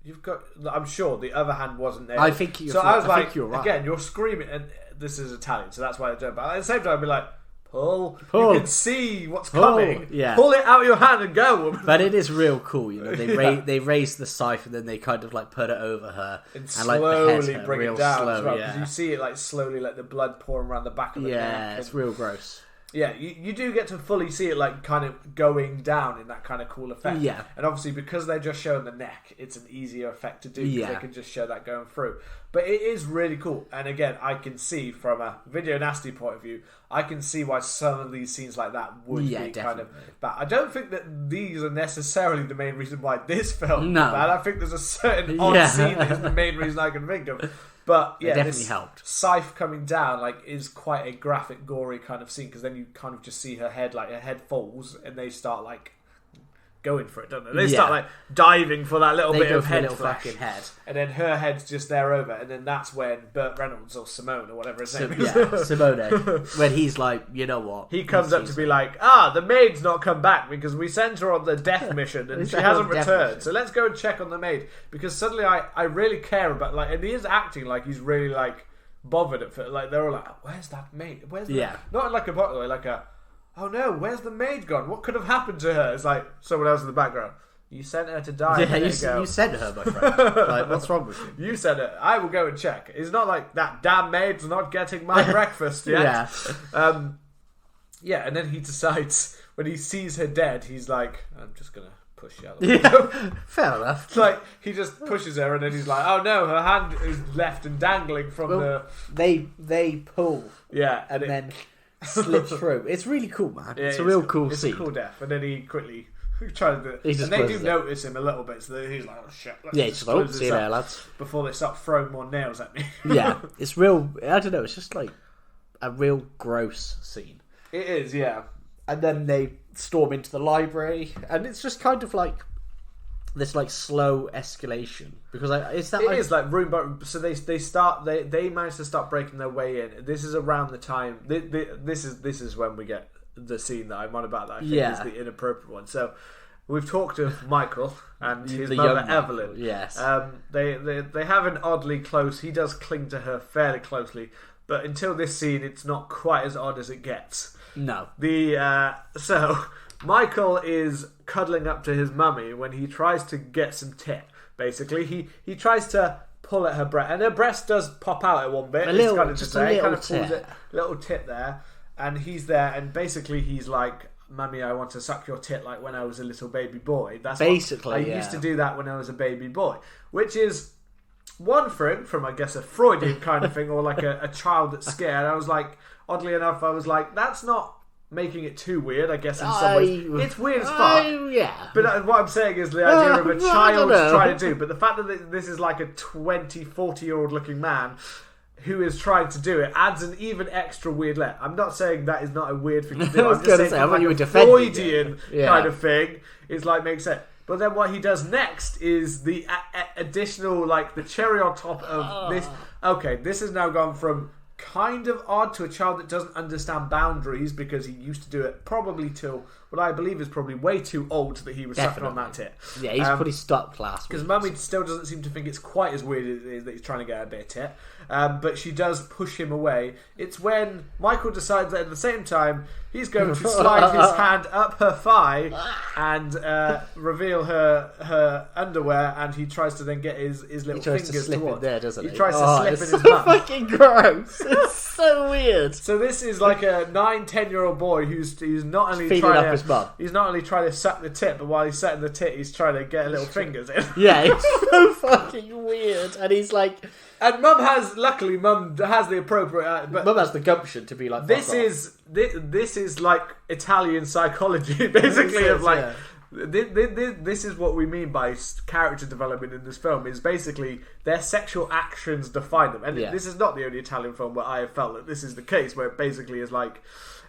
A: "You've got." I'm sure the other hand wasn't there.
B: I think you're.
A: So I was like,
B: you're right.
A: Again, you're screaming, and this is Italian, so that's why they're doing. But at the same time, I'd be like. Pull. You can see what's coming. Pull it out of your hand and go.
B: But it is real cool, you know. They raise the scythe and then they kind of like put it over her
A: and slowly
B: her
A: bring it down
B: slow,
A: as well. Because you see it like slowly, like the blood pouring around the back of the neck.
B: Yeah, it's real gross.
A: Yeah, you do get to fully see it like kind of going down in that kind of cool effect.
B: Yeah.
A: And obviously because they're just showing the neck, it's an easier effect to do because they can just show that going through. But it is really cool. And again, I can see from a Video Nasty point of view, I can see why some of these scenes like that would be
B: definitely.
A: kind of bad. I don't think that these are necessarily the main reason why this film is bad. I think there's a certain odd scene that is the main reason I can think of. But yeah, this
B: helped.
A: scythe coming down like is quite a graphic, gory kind of scene because then you kind of just see her head, like her head falls, and they start like going for it, don't they? They start like diving for that little bit of head flesh,
B: fucking head,
A: and then her head's just there over, and then that's when Burt Reynolds or Simone or whatever his name is,
B: Simone, when he's like, you know what,
A: he comes up to be like, the maid's not come back because we sent her on the death mission and she hasn't returned, so let's go and check on the maid, because suddenly I really care about, like, and he is acting like he's really like bothered at first. Like they're all like, where's that maid? Where's not like a bottle, like a, oh no, where's the maid gone? What could have happened to her? It's like someone else in the background. You sent her to die.
B: Yeah, you sent her, my friend. Like, what's wrong with you?
A: You sent her. I will go and check. It's not like that damn maid's not getting my breakfast yet. And then he decides, when he sees her dead, he's like, I'm just gonna push you out the window.
B: Fair enough.
A: It's like he just pushes her, and then he's like, oh no, her hand is left and dangling from the.
B: They pull.
A: Yeah,
B: and then slip through. It's really cool, man.
A: Yeah,
B: it's a real cool
A: it's
B: scene.
A: It's a cool death, and then he quickly tries to do it. And they do notice him a little bit, so he's like, oh shit.
B: He's like, oh, see you there, lads.
A: Before they start throwing more nails at me.
B: Yeah, it's real. I don't know. It's just like a real gross scene.
A: It is, yeah.
B: And then they storm into the library, and it's just kind of like this like slow escalation, because it
A: is like room by. So they manage to start breaking their way in. This is around the time. This is when we get the scene that I'm on about. That I think is the inappropriate one. So we've talked of Michael and his mother Evelyn.
B: Yes.
A: They have an oddly close. He does cling to her fairly closely, but until this scene, it's not quite as odd as it gets.
B: No.
A: So Michael is cuddling up to his mummy when he tries to get some tit. Basically, he tries to pull at her breast, and her breast does pop out at one bit.
B: A little
A: tit there, and he's there, and basically he's like, "Mummy, I want to suck your tit like when I was a little baby boy." That's basically I used to do that when I was a baby boy, which is one for him from, I guess, a Freudian kind of thing, or like a child that's scared. I was like, oddly enough, I was like, that's not making it too weird, I guess, in some ways. It's weird as fuck.
B: Yeah.
A: But what I'm saying is the idea of a child trying to do, but the fact that this is like a 20, 40-year-old looking man who is trying to do it adds an even extra weird layer. I'm not saying that is not a weird thing to do. I'm just saying like a Freudian kind of thing is like, makes sense. But then what he does next is the additional, like, the cherry on top of this. Okay, this has now gone from kind of odd to a child that doesn't understand boundaries, because he used to do it probably till what I believe is probably way too old that he was sucking on that tit.
B: Yeah, he's pretty stuck class.
A: Because Mummy still doesn't seem to think it's quite as weird as it is that he's trying to get a bit of tit. But she does push him away. It's when Michael decides that at the same time he's going to slide his hand up her thigh and reveal her underwear, and he tries to then get his little fingers
B: to slip in there, doesn't he?
A: He tries to slip in his
B: mum. It's so fucking gross. It's so weird.
A: So this is like a 9-10-year-old boy who's not only
B: feeding
A: trying
B: up his mum.
A: He's not only trying to suck the tit, but while he's sucking the tit, he's trying to get little fingers in.
B: Yeah, it's so fucking weird. And he's like,
A: and luckily Mum has the appropriate, but
B: Mum has the gumption to be like,
A: this is like Italian psychology, basically, of like. Yeah. This is what we mean by character development in this film, is basically their sexual actions define them. And this is not the only Italian film where I have felt that this is the case, where it basically is like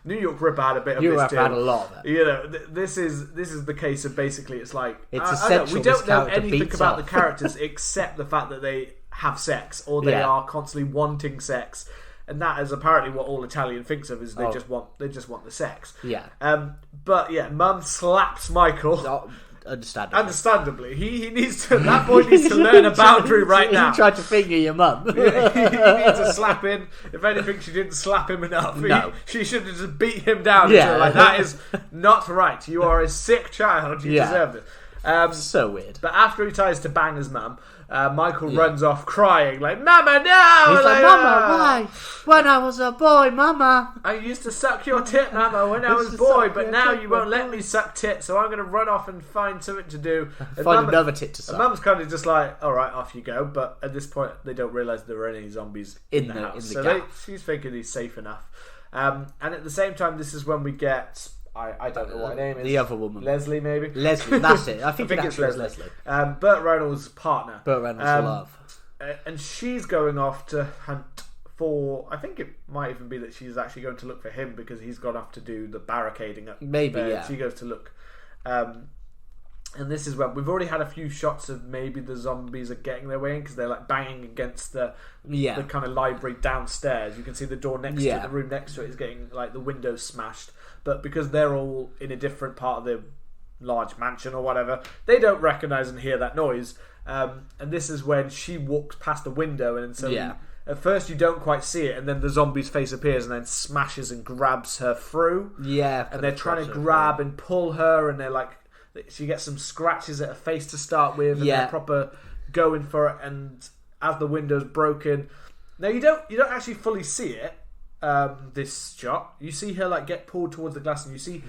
A: New York Ripper had a bit of
B: New
A: this
B: York
A: too.
B: had a lot of it.
A: You know, this is the case of basically it's like
B: it's essential.
A: We don't know anything about the characters except the fact that they have sex, or they are constantly wanting sex. And that is apparently what all Italian thinks of, is they just want the sex.
B: Yeah.
A: But yeah, Mum slaps Michael.
B: Understandably.
A: He needs to. That boy needs to learn a boundary right now.
B: You tried to finger your mum.
A: He needs a slapping. If anything, she didn't slap him enough.
B: No.
A: She should have just beat him down. Yeah. Like, that is not right. You are a sick child. You deserve this.
B: So weird.
A: But after he tries to bang his mum, Michael runs off crying, like, Mama, no!
B: He's like, Mama, why? When I was a boy, Mama.
A: I used to suck your tit, Mama, when I was a boy, but now you won't let me suck tit, so I'm going to run off and find something to do. And
B: find another tit to suck.
A: And Mum's kind of just like, alright, off you go, but at this point, they don't realise there are any zombies in the house. So she's thinking he's safe enough. And at the same time, this is when we get... I don't know what her name is.
B: The other woman.
A: Leslie, maybe?
B: Leslie, that's it. I think
A: it's Leslie. Burt Reynolds' partner.
B: Burt Reynolds' love.
A: And she's going off to hunt for... I think it might even be that she's actually going to look for him, because he's gone off to do the barricading up.
B: Maybe,
A: She goes to look. And this is where we've already had a few shots of maybe the zombies are getting their way in because they're like banging against the kind of library downstairs. You can see the door next to it, the room next to it is getting like the windows smashed. But because they're all in a different part of the large mansion or whatever, they don't recognise and hear that noise. And this is when she walks past the window, and so at first you don't quite see it, and then the zombie's face appears and then smashes and grabs her through.
B: Yeah,
A: and they're trying to grab and pull her, and they're like, she gets some scratches at her face to start with, and they're proper going for it. And as the window's broken, now you don't actually fully see it. This shot, you see her like get pulled towards the glass, and you see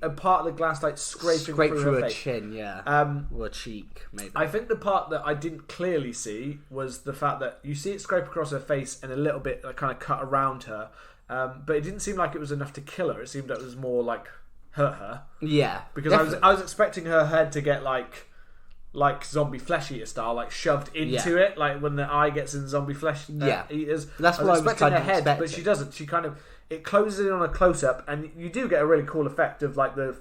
A: a part of the glass like scraping through her face.
B: Chin, or a cheek, maybe.
A: I think the part that I didn't clearly see was the fact that you see it scrape across her face and a little bit like kind of cut around her, but it didn't seem like it was enough to kill her. It seemed like it was more like hurt her.
B: Yeah,
A: because I was expecting her head to get like zombie flesh eater style, like shoved into it, like when the eye gets in zombie flesh eaters.
B: That's what I was expecting her head,
A: but she doesn't. She kind of it closes in on a close up, and you do get a really cool effect of like the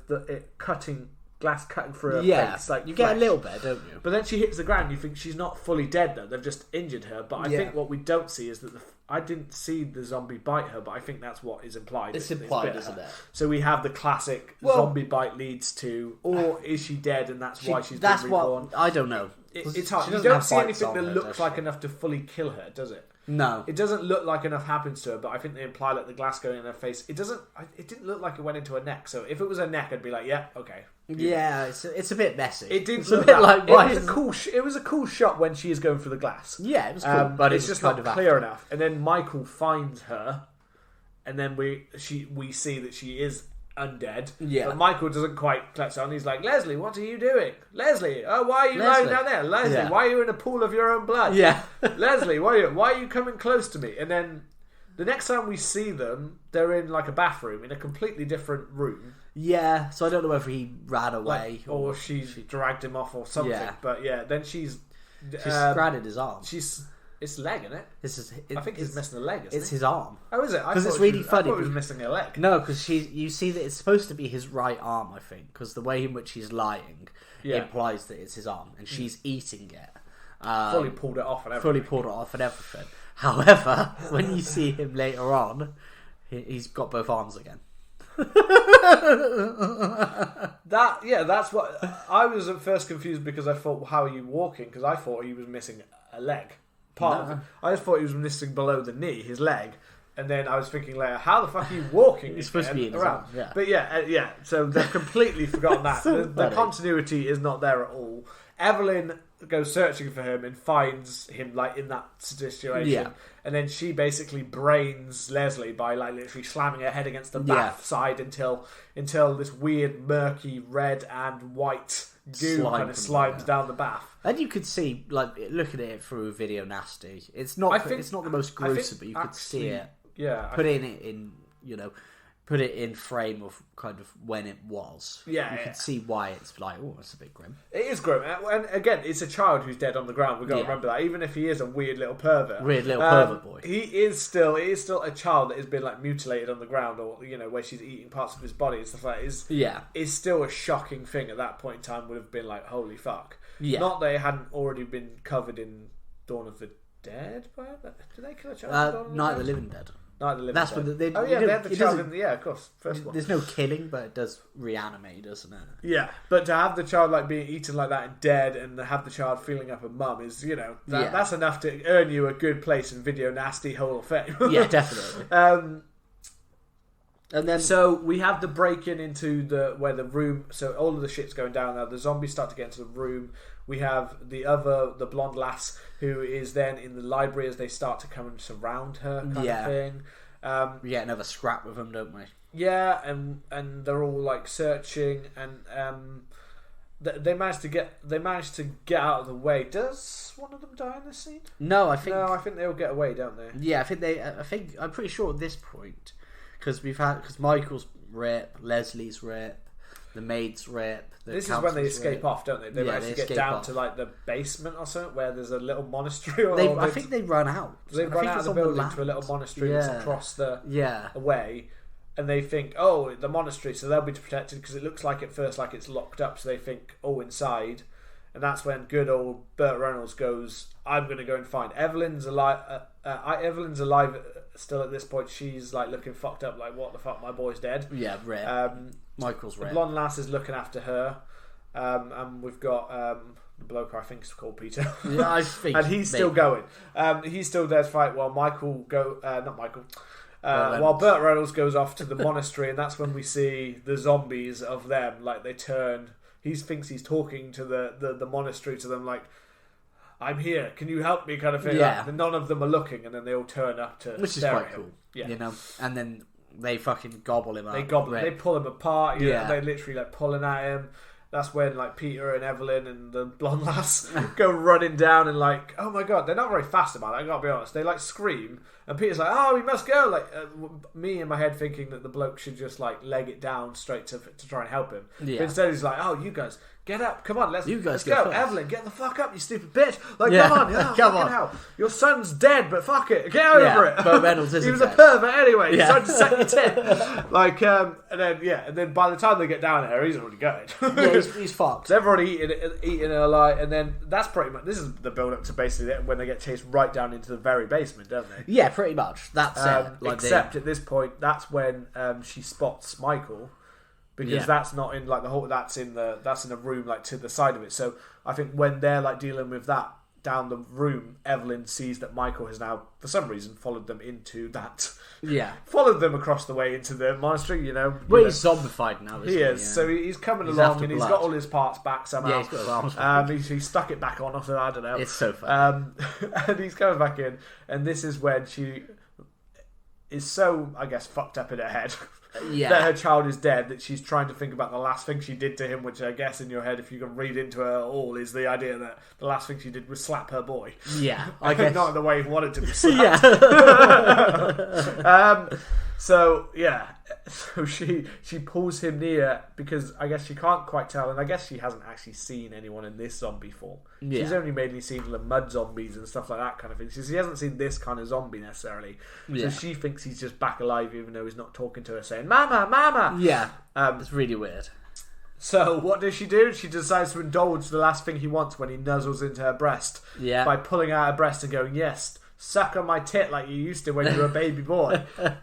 A: glass cutting through her face. Like
B: you get a little bit, don't you?
A: But then she hits the ground. You think she's not fully dead though. They've just injured her. But I think what we don't see is that I didn't see the zombie bite her, but I think that's what is implied.
B: It's implied, isn't it?
A: So we have the classic zombie bite leads to, or is she dead and that's why she's been reborn?
B: I don't know.
A: It's hard. You don't see anything that looks like enough to fully kill her, does it?
B: No,
A: it doesn't look like enough happens to her. But I think they imply like the glass going in her face. It doesn't. It didn't look like it went into her neck. So if it was her neck, I'd be like, yeah, okay.
B: Yeah, it's a bit messy.
A: It didn't.
B: It's a bit like
A: it was a cool shot when she is going through the glass.
B: Yeah, it was cool, but
A: it's just not clear enough. And then Michael finds her, and then we see that she is undead.
B: Yeah.
A: But Michael doesn't quite clutch on. He's like, Leslie, what are you doing? Leslie, oh, why are you lying down there? Leslie, why are you in a pool of your own blood?
B: Yeah.
A: Leslie, why are you coming close to me? And then the next time we see them, they're in like a bathroom in a completely different room.
B: Yeah, so I don't know whether he ran away
A: or she dragged him off or something. Yeah. But yeah, then she's
B: scratched his arm.
A: It's leg, isn't it? I think he's missing a leg.
B: It's his arm.
A: Oh, is it?
B: Because it's really funny.
A: I thought he was missing a leg.
B: No, because you see that it's supposed to be his right arm. I think because the way in which he's lying implies that it's his arm, and she's eating it.
A: Fully pulled it off and everything.
B: However, when you see him later on, he's got both arms again.
A: That's what I was at first confused because I thought, well, how are you walking? Because I thought he was missing a leg. I just thought he was missing below the knee, his leg, and then I was thinking later, how the fuck are you walking?
B: He's supposed to be in his arm. Yeah.
A: But so they've completely forgotten that. The continuity is not there at all. Evelyn goes searching for him and finds him like in that situation, and then she basically brains Leslie by like literally slamming her head against the bath side until this weird murky red and white goo kind of slimes down the bath.
B: And you could see, like, looking at it through video nasty. It's not the most gruesome, but you could see it.
A: Yeah,
B: put it in frame of kind of when it was.
A: Yeah,
B: you can see why it's like, oh, it's a bit grim.
A: It is grim, and again, it's a child who's dead on the ground. We've got to remember that, even if he is a weird little pervert,
B: boy,
A: he is still a child that has been like mutilated on the ground, or where she's eating parts of his body and stuff like that. Is still a shocking thing at that point in time. Would have been like, holy fuck. Yeah. Not that it hadn't already been covered in Dawn of the Dead. Did they kill a child?
B: Night of the Living Dead.
A: That's when they had the child in the of course. First one.
B: There's no killing, but it does reanimate, doesn't it?
A: Yeah, but to have the child like being eaten like that and dead, and to have the child feeling up a mum is, that's enough to earn you a good place in Video Nasty Hall of Fame.
B: Yeah, definitely.
A: And then, so we have the break-in into where the room. So all of the shit's going down now. The zombies start to get into the room. We have the blonde lass who is then in the library as they start to come and surround her, kind of thing.
B: We get another scrap with them, don't we?
A: Yeah, and they're all like searching, and they managed to get out of the way. Does one of them die in this scene?
B: No, I think
A: they all get away, don't they?
B: Yeah, I'm pretty sure at this point. Because Michael's rip, Leslie's rip, the maid's rip.
A: This is when they escape off, don't they? They manage to get down to like the basement or something where there's a little monastery.
B: I think they run out.
A: They run out of the building to a little monastery that's across the way. and they think, oh, the monastery, so they'll be protected because it looks like at first like it's locked up. So they think, oh, inside, and that's when good old Burt Reynolds goes, I'm going to go and find Evelyn's alive. Evelyn's alive still at this point. She's like looking fucked up, like what the fuck, my boy's dead.
B: Yeah, rare. Michael's rare.
A: The blonde lass is looking after her, and we've got the bloke I think is called Peter.
B: Yeah, I think,
A: and he's still going. He's still there to fight while while Burt Reynolds goes off to the monastery, and that's when we see the zombies of them. Like they turn. He thinks he's talking to the monastery to them, like, I'm here, can you help me, kind of thing.
B: Yeah.
A: Like, none of them are looking, and then they all turn up to
B: which is quite cool.
A: Yeah.
B: You know, and then they fucking gobble him up.
A: They pull him apart.
B: Yeah.
A: They literally like pulling at him. That's when like Peter and Evelyn and the blonde lass go running down and like, oh my god, they're not very fast about it, I gotta be honest. They like scream and Peter's like, oh, we must go. Like me in my head thinking that the bloke should just like leg it down straight to try and help him.
B: Yeah.
A: But instead he's like, oh, you guys get up, come on, let's go.
B: First.
A: Evelyn, get the fuck up, you stupid bitch. Like,
B: Yeah.
A: come on,
B: Come on.
A: hell. Your son's dead, but fuck it, get over it.
B: Burt Reynolds isn't
A: He was a
B: dead.
A: pervert anyway.
B: Yeah.
A: He's trying to suck your tit. Like, and then by the time they get down there, he's already gutted.
B: Yeah, he's fucked.
A: So everybody eating her alive, and then that's pretty much, this is the build up to basically when they get chased right down into the very basement, don't they?
B: Yeah, pretty much. That's it. Like
A: Except at this point, that's when she spots Michael, because that's not in like the whole. That's in a room like to the side of it. So I think when they're like dealing with that down the room, Evelyn sees that Michael has now, for some reason, followed them into that.
B: Yeah.
A: Followed them across the way into the monastery, you know.
B: Well, he's zombified now, isn't he?
A: He is.
B: Yeah.
A: So he's coming
B: He's
A: along
B: after
A: and he's
B: blood.
A: got all his parts back somehow.
B: Yeah, he's got his arms back.
A: He stuck it back on, so I don't know.
B: It's so funny.
A: And he's coming back in, and this is when she is so, I guess, fucked up in her head.
B: Yeah.
A: That her child is dead, that she's trying to think about the last thing she did to him, which I guess in your head, if you can read into her all, is the idea that the last thing she did was slap her boy.
B: Yeah, I guess.
A: Not in the way he wanted to be slapped.
B: Yeah.
A: So she pulls him near because I guess she can't quite tell, and I guess she hasn't actually seen anyone in this zombie form.
B: Yeah.
A: She's only mainly seen the mud zombies and stuff like that kind of thing. She hasn't seen this kind of zombie necessarily.
B: Yeah.
A: So she thinks he's just back alive, even though he's not talking to her, saying "Mama, Mama."
B: Yeah. It's really weird.
A: So what does she do? She decides to indulge the last thing he wants when he nuzzles into her breast.
B: Yeah.
A: By pulling out her breast and going, yes, suck on my tit like you used to when you were a baby boy.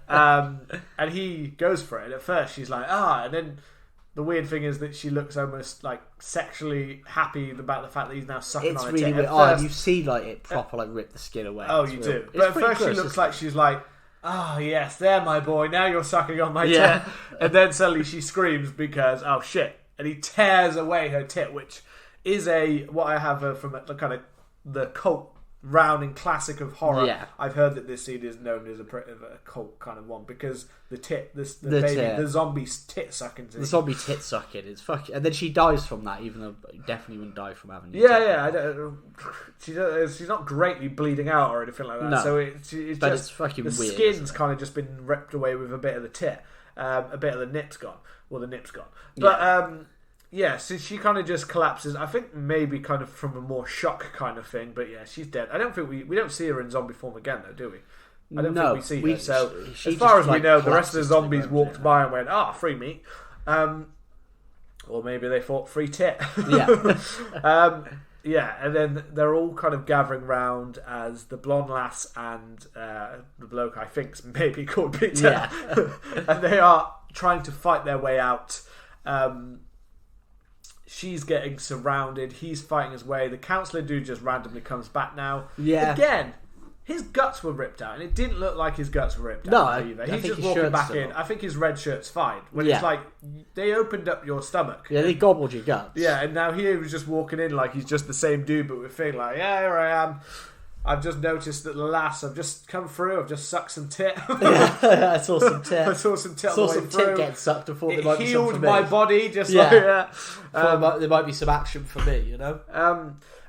A: And he goes for it. At first she's like, and then the weird thing is that she looks almost like sexually happy about the fact that he's now sucking
B: It's
A: on her
B: really
A: tit.
B: weird.
A: At first,
B: you see like it proper like rip the skin away.
A: oh,
B: It's
A: you
B: real.
A: do.
B: It's
A: But at
B: pretty
A: first she
B: gross,
A: looks
B: isn't
A: like she's like, yes, there, my boy. Now you're sucking on my
B: Yeah.
A: tit. And then suddenly she screams because, oh shit. And he tears away her tit, which is what I have from the kind of the cult rounding classic of horror.
B: Yeah.
A: I've heard that this scene is known as a cult kind of one because the zombie tit sucking.
B: The zombie tit sucking is fucking, and then she dies from that, even though you definitely wouldn't die from having.
A: I don't, she's not greatly bleeding out or anything like that.
B: No.
A: So it's
B: But
A: just
B: it's fucking
A: the
B: weird,
A: skin's
B: isn't it?
A: kind of just been ripped away with a bit of the tit, a bit of the nip's gone. Well, the nip's gone, but so she kind of just collapses. I think maybe kind of from a more shock kind of thing, but yeah, she's dead. I don't think we don't see her in zombie form again though, do we? I don't think we see her. So
B: she
A: as far as
B: just,
A: we know, the rest of
B: collapses
A: the
B: to the
A: zombies
B: ground,
A: walked
B: yeah.
A: by and went, free meat. Or maybe they thought free tit.
B: Yeah.
A: And then they're all kind of gathering round as the blonde lass and the bloke I think's maybe called Peter.
B: Yeah.
A: And they are trying to fight their way out. She's getting surrounded. He's fighting his way. The counsellor dude just randomly comes back now.
B: Yeah.
A: Again, his guts were ripped out, and it didn't look like his guts were ripped
B: No,
A: out either.
B: I
A: He's
B: think
A: just
B: his
A: walking
B: shirt's
A: back
B: still
A: in.
B: on.
A: I think his red shirt's fine. When
B: Yeah.
A: it's like, they opened up your stomach.
B: Yeah, they gobbled your guts.
A: Yeah, and now he was just walking in like he's just the same dude, but with feeling like, yeah, here I am. I've just noticed that the lass, I've just come through, I've just sucked some tit.
B: I saw some tit.
A: I saw some tit
B: I saw
A: on the way
B: some
A: through.
B: tit getting sucked. I thought
A: It
B: there might be some for
A: healed
B: me.
A: my body, just
B: Yeah.
A: like that.
B: There might be some action for me, you know.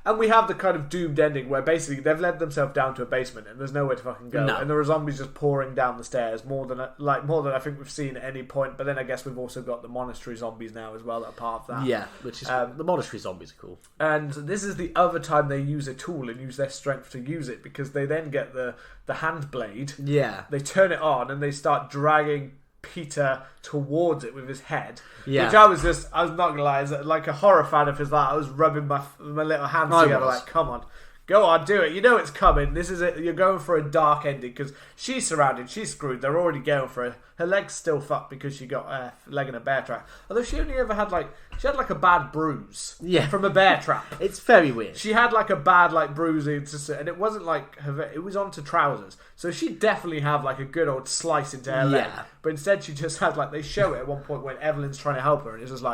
A: And we have the kind of doomed ending where basically they've led themselves down to a basement and there's nowhere to fucking go.
B: No.
A: And there are zombies just pouring down the stairs, more than I think we've seen at any point. But then I guess we've also got the monastery zombies now as well that are part of that.
B: Yeah, which is the monastery zombies are cool.
A: And this is the other time they use a tool and use their strength to use it, because they then get the hand blade.
B: Yeah.
A: They turn it on and they start dragging Peter towards it with his head.
B: Yeah.
A: Which I was not gonna lie, as like a horror fan of his, like I was rubbing my little hands together, like, come on. Go on, do it. You know it's coming. This is it. You're going for a dark ending because she's surrounded. She's screwed. They're already going for it. Her leg's still fucked because she got a leg in a bear trap. Although she only ever had she had a bad bruise from a bear trap.
B: It's very weird.
A: She had a bad bruising, and it wasn't it was onto trousers. So she definitely had a good old slice into her leg. But instead she just had they show it at one point when Evelyn's trying to help her, and it's just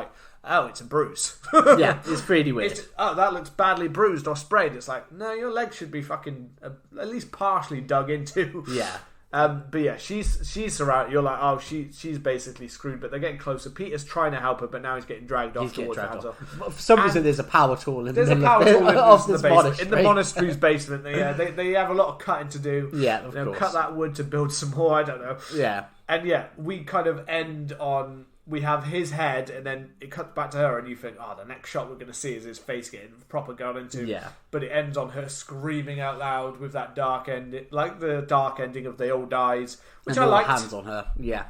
A: oh, it's a bruise.
B: Yeah, it's pretty weird.
A: That looks badly bruised or sprayed. It's no, your leg should be fucking at least partially dug into.
B: Yeah.
A: But yeah, she's surrounded. You're oh, she's basically screwed. But they're getting closer. Peter's trying to help her, but now he's getting dragged off towards the hands.
B: For some reason, there's a power tool in
A: the basement. In the monastery's basement. They have a lot of cutting to do.
B: Yeah, of course.
A: Cut that wood to build some more. I don't know.
B: Yeah.
A: And yeah, we kind of end on. We have his head, and then it cuts back to her, and you think, the next shot we're going to see is his face getting proper gone into.
B: Yeah.
A: But it ends on her screaming out loud with that dark ending, like the dark ending of They All Dies, which
B: and
A: I liked.
B: Hands on her, yeah.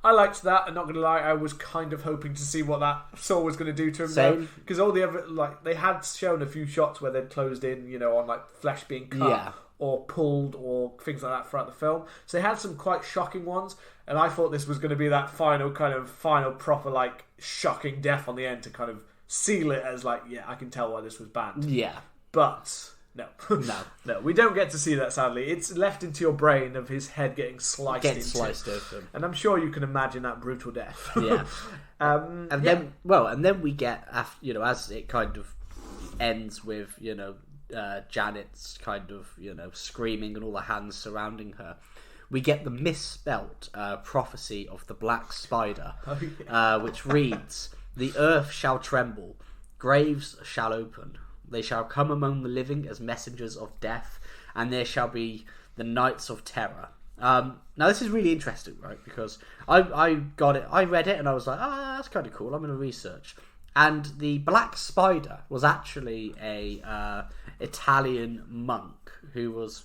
A: I liked that. I'm not going to lie, I was kind of hoping to see what that saw was going to do to him.
B: Same.
A: Because all the other, they had shown a few shots where they'd closed in, on flesh being cut or pulled or things like that throughout the film. So they had some quite shocking ones. And I thought this was going to be that final proper shocking death on the end to kind of seal it as I can tell why this was banned.
B: Yeah.
A: But no. No, we don't get to see that, sadly. It's left into your brain of his head getting sliced
B: open.
A: And I'm sure you can imagine that brutal death.
B: Yeah. Then we get, as it kind of ends with, Janet's kind of, screaming and all the hands surrounding her. We get the misspelt prophecy of the black spider, which reads, "The earth shall tremble, graves shall open, they shall come among the living as messengers of death, and there shall be the nights of terror." Now this is really interesting, right? Because I got it, I read it, and I was like, that's kind of cool. I'm going to research. And the black spider was actually a Italian monk who was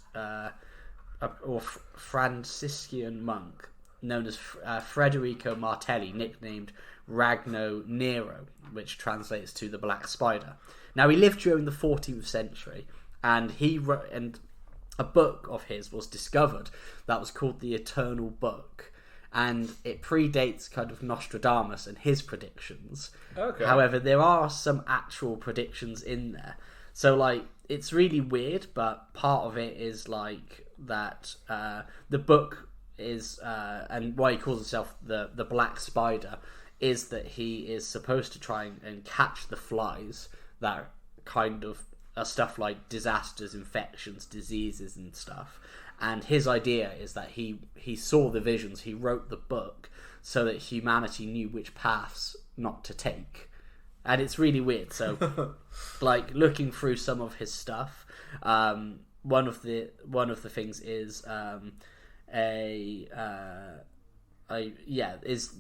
B: or Franciscan monk known as Federico Martelli, nicknamed Ragno Nero, which translates to the Black Spider. Now, he lived during the 14th century, and a book of his was discovered that was called the Eternal Book, and it predates kind of Nostradamus and his predictions.
A: Okay.
B: However, there are some actual predictions in there. So, it's really weird, but part of it is that the book is, and why he calls himself the Black Spider, is that he is supposed to try and catch the flies that kind of are stuff like disasters, infections, diseases and stuff. And his idea is that he saw the visions, he wrote the book so that humanity knew which paths not to take. And it's really weird. So, looking through some of his stuff, one of the things is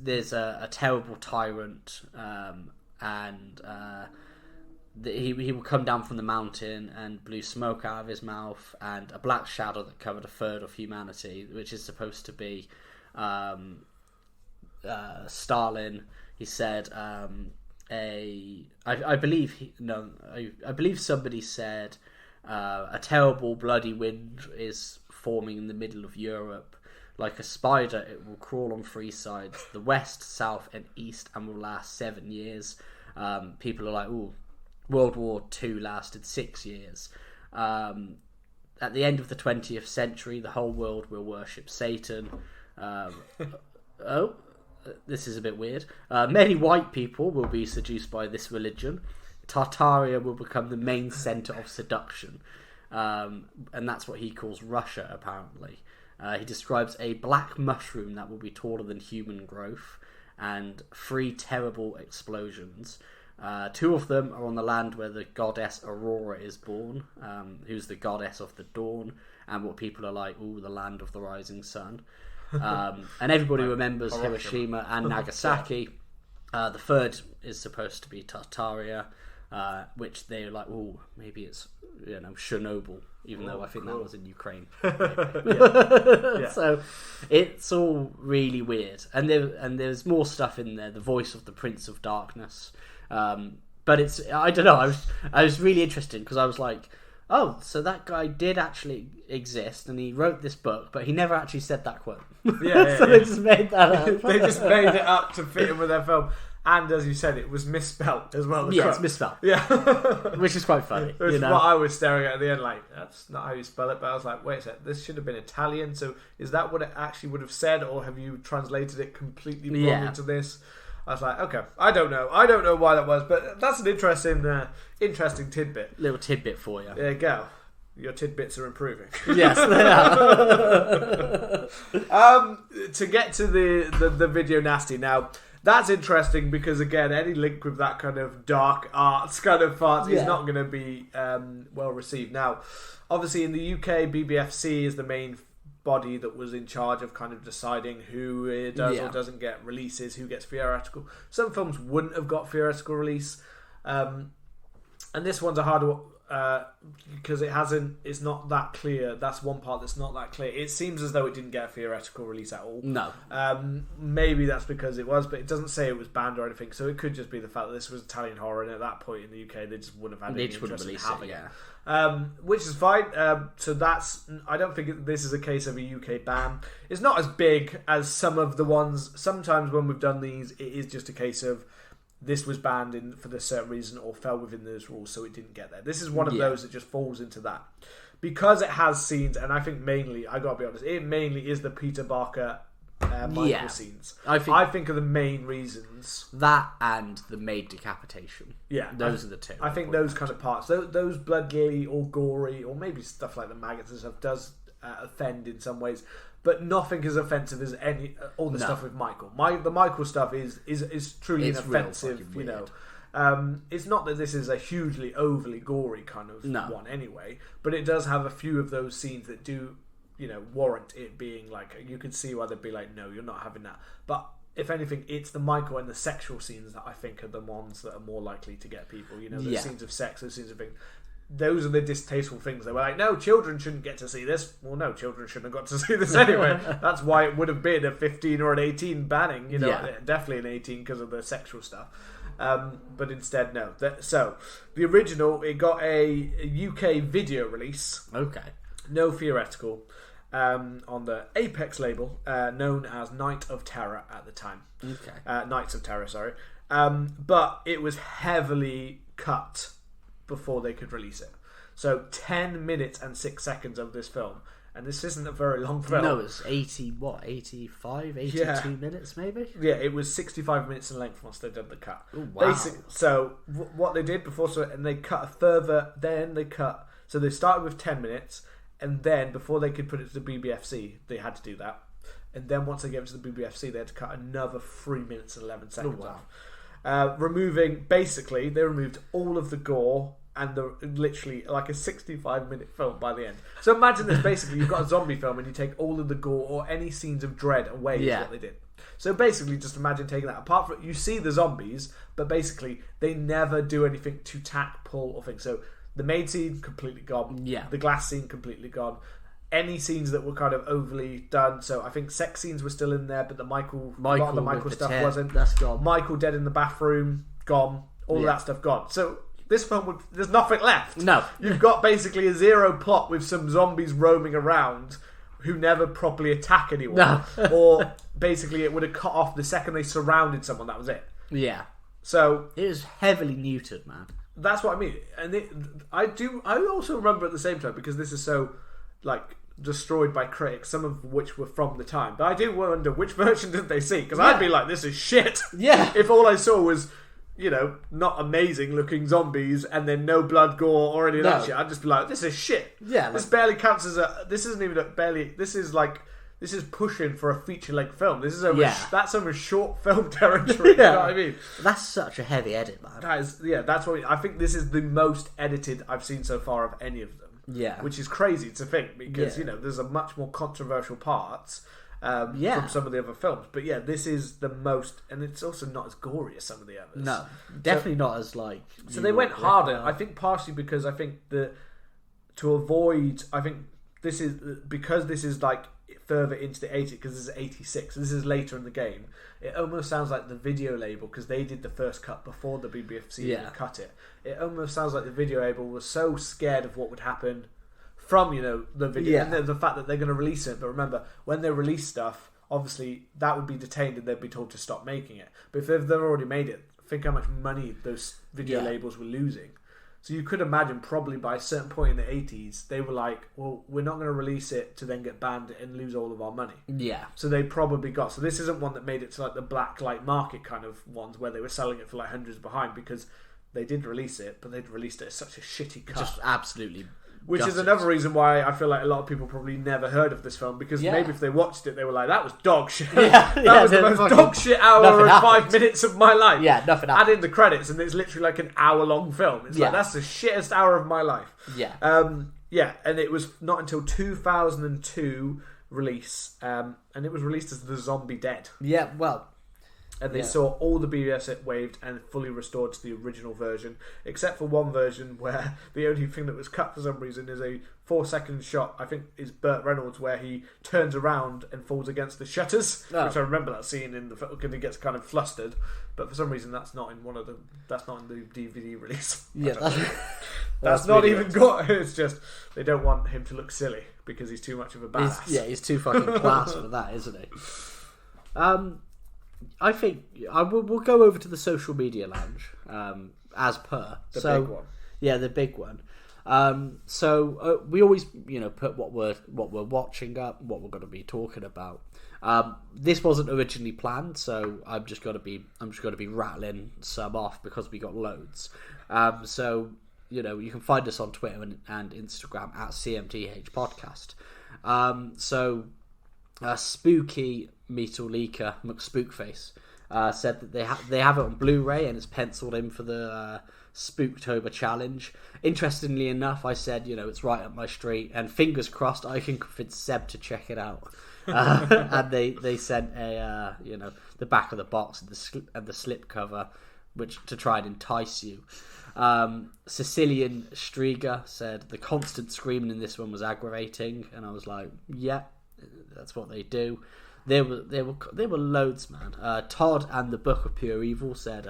B: there's a terrible tyrant, and he will come down from the mountain and blew smoke out of his mouth, and a black shadow that covered a third of humanity, which is supposed to be Stalin. He said. I believe somebody said a terrible bloody wind is forming in the middle of Europe. Like a spider, it will crawl on three sides, the west, south and east, and will last 7 years. People are like, ooh, World War II lasted 6 years. At the end of the 20th century, the whole world will worship Satan. This is a bit weird. Many white people will be seduced by this religion. Tartaria will become the main centre of seduction. And that's what he calls Russia, apparently. He describes a black mushroom that will be taller than human growth, and 3 terrible explosions. 2 of them are on the land where the goddess Aurora is born, who's the goddess of the dawn, and what people are like, ooh, the land of the rising sun. And everybody remembers Hiroshima and Nagasaki. The third is supposed to be Tartaria. which they're like, oh, maybe it's Chernobyl, even though I think that was in Ukraine. So it's all really weird, and there's more stuff in there. The voice of the Prince of Darkness, but it's, I don't know. I was really interested because I was like, oh, so that guy did actually exist, and he wrote this book, but he never actually said that quote. They just made that up.
A: They just made it up to fit in with their film. And as you said, it was misspelt as well.
B: It's misspelt.
A: Yeah.
B: Which is quite funny.
A: Which is what I was staring at the end, like, that's not how you spell it. But I was like, wait a sec, this should have been Italian. So is that what it actually would have said? Or have you translated it completely wrong into this? I was like, okay, I don't know. I don't know why that was. But that's an interesting tidbit.
B: Little tidbit for you.
A: There you go. Your tidbits are improving.
B: Yes, they
A: are. To get to the video nasty now, that's interesting because, again, any link with that kind of dark arts kind of part is not going to be well received. Now, obviously in the UK, BBFC is the main body that was in charge of kind of deciding who does or doesn't get releases, who gets theoretical. Some films wouldn't have got theoretical release. And this one's a hard one. Because it's not that clear. That's one part that's not that clear. It seems as though it didn't get a theoretical release at all.
B: No.
A: Maybe that's because it was, but it doesn't say it was banned or anything. So it could just be the fact that this was Italian horror, and at that point in the UK, they just wouldn't have had any interest in having it. Which is fine. So that's. I don't think this is a case of a UK ban. It's not as big as some of the ones. Sometimes when we've done these, it is just a case of, this was banned for this certain reason or fell within those rules, so it didn't get there. This is one of those that just falls into that. Because it has scenes, and I think mainly, I gotta be honest, it mainly is the Peter Barker Michael scenes. I think are the main reasons.
B: That and the maid decapitation.
A: Yeah.
B: Those are the two.
A: I think those kind of parts, those bloody or gory, or maybe stuff like the maggots and stuff, does offend in some ways. But nothing as offensive as all the stuff with Michael. The Michael stuff is truly inoffensive. You know, it's not that this is a hugely overly gory kind of one anyway, but it does have a few of those scenes that do, warrant it being like, you could see why they'd be like, no, you're not having that. But if anything, it's the Michael and the sexual scenes that I think are the ones that are more likely to get people. Those scenes of sex, those scenes of things. Those are the distasteful things. They were like, no, children shouldn't get to see this. Well, no, children shouldn't have got to see this anyway. That's why it would have been a 15 or an 18 banning. Definitely an 18 because of the sexual stuff. But instead, no. So, the original, it got a UK video release.
B: Okay.
A: No theoretical. On the Apex label, known as Night of Terror at the time.
B: Okay.
A: Nights of Terror, sorry. But it was heavily cut before they could release it. So 10 minutes and 6 seconds of this film. And this isn't a very long film.
B: No, it's 85, 82 minutes maybe?
A: Yeah, it was 65 minutes in length once they did the cut.
B: Ooh, wow.
A: So what they did before, and they cut a further, then they cut, so they started with 10 minutes, and then before they could put it to the BBFC, they had to do that. And then once they gave it to the BBFC, they had to cut another 3 minutes and 11 seconds off. They removed all of the gore and literally like a 65-minute film by the end. So imagine this, basically you've got a zombie film and you take all of the gore or any scenes of dread away is what they did. So basically just imagine taking that. Apart from, you see the zombies, but basically they never do anything to tack, pull or things. So the maid scene, completely gone.
B: Yeah.
A: The glass scene, completely gone. Any scenes that were kind of overly done. So I think sex scenes were still in there, but a lot of the Michael stuff wasn't.
B: That's gone.
A: Michael dead in the bathroom, gone. All of that stuff gone. So this film, there's nothing left.
B: No.
A: You've got basically a zero plot with some zombies roaming around who never properly attack anyone.
B: No.
A: Or basically it would have cut off the second they surrounded someone, that was it.
B: Yeah.
A: So
B: it was heavily neutered, man.
A: That's what I mean. And I also remember at the same time, because this is so like destroyed by critics, some of which were from the time. But I do wonder which version did they see, because I'd be like, this is shit.
B: Yeah.
A: If all I saw was, not amazing looking zombies and then no blood, gore or any of that shit, I'd just be like, this is shit.
B: Yeah.
A: This barely counts as this is pushing for a feature length film. This is that's over short film territory. You know what I mean?
B: That's such a heavy edit, man.
A: That's what I think. This is the most edited I've seen so far of any of them.
B: Yeah.
A: Which is crazy to think, because there's a much more controversial parts, from some of the other films. But yeah, this is the most, and it's also not as gory as some of the others.
B: No, definitely not as like.
A: So they went harder. I think partially because I think to avoid, I think this is like further into the 80s, because this is 86, this is later in the game. It almost sounds like the video label, because they did the first cut before the BBFC even cut it. It almost sounds like the video label was so scared of what would happen from the video, and the fact that they're going to release it. But remember, when they release stuff, obviously that would be detained and they'd be told to stop making it. But if they've already made it, think how much money those video labels were losing. So you could imagine probably by a certain point in the 80s, they were like, well, we're not going to release it to then get banned and lose all of our money.
B: Yeah.
A: So they probably got... So this isn't one that made it to like the black light market kind of ones where they were selling it for like hundreds behind, because they did release it, but they'd released it as such a shitty cut.
B: Just absolutely...
A: Which is another reason why I feel like a lot of people probably never heard of this film, because maybe if they watched it, they were like, that was dog shit. That was the most dog shit hour and 5 minutes of my life.
B: Yeah, nothing happened.
A: Add in the credits, and it's literally like an hour-long film. It's like, that's the shittest hour of my life.
B: Yeah.
A: And it was not until 2002 release, and it was released as The Zombie Dead.
B: Yeah, well...
A: And they saw all the BBS waived and fully restored to the original version, except for one version where the only thing that was cut for some reason is a 4-second shot, I think is Burt Reynolds, where he turns around and falls against the shutters, which I remember that scene in the film, because he gets kind of flustered, but for some reason that's not in that's not in the DVD release.
B: Yeah,
A: that's not even got. It's just they don't want him to look silly because he's too much of a badass.
B: He's too fucking class for that, isn't he? I think we'll go over to the social media lounge as per.
A: The big one.
B: Yeah, the big one. We always, put what we're watching up, what we're going to be talking about. This wasn't originally planned, so I'm just going to be rattling some off because we got loads. You can find us on Twitter and Instagram at CMTH Podcast. Spooky Metal Leaker McSpookface said that they have it on Blu-ray and it's penciled in for the Spooktober challenge. Interestingly enough, I said it's right up my street, and fingers crossed I can convince Seb to check it out. And they sent the back of the box and the slip cover, which to try and entice you. Sicilian Strieger said the constant screaming in this one was aggravating, and I was like, yeah, that's what they do. There were loads, man. Todd and the Book of Pure Evil said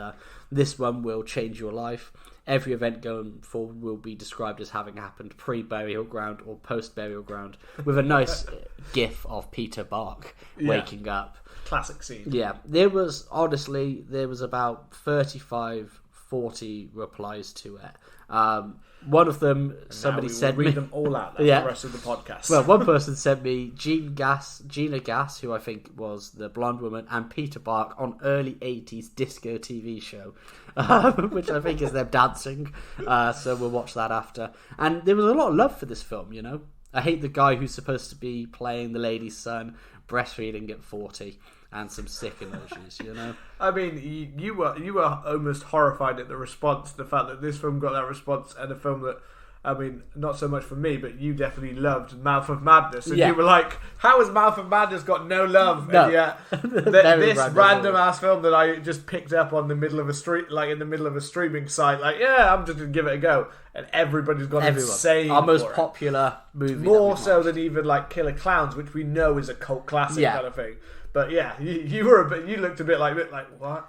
B: this one will change your life. Every event going forward will be described as having happened pre-burial ground or post-burial ground, with a nice gif of Peter Bark waking up.
A: Classic scene.
B: Yeah, there was about 35, 40 replies to it. One of them, somebody said
A: read them all out there for the rest of the podcast.
B: Well, one person sent me Gina Gass, who I think was the blonde woman, and Peter Bark on early 80s disco TV show, which I think is them dancing. So we'll watch that after. And there was a lot of love for this film, I hate the guy who's supposed to be playing the lady's son, breastfeeding at 40. And some sick emojis,
A: I mean, you were almost horrified at the response, the fact that this film got that response, and a film that, I mean, not so much for me, but you definitely loved Mouth of Madness, and you were like, how has Mouth of Madness got no love?
B: No.
A: And yet, this random ass film that I just picked up on the middle of a street, like in the middle of a streaming site, like, I'm just gonna give it a go, and everybody's gone insane.
B: Our most popular movie,
A: more so than even like Killer Clowns, which we know is a cult classic kind of thing. But yeah, you looked a bit like what?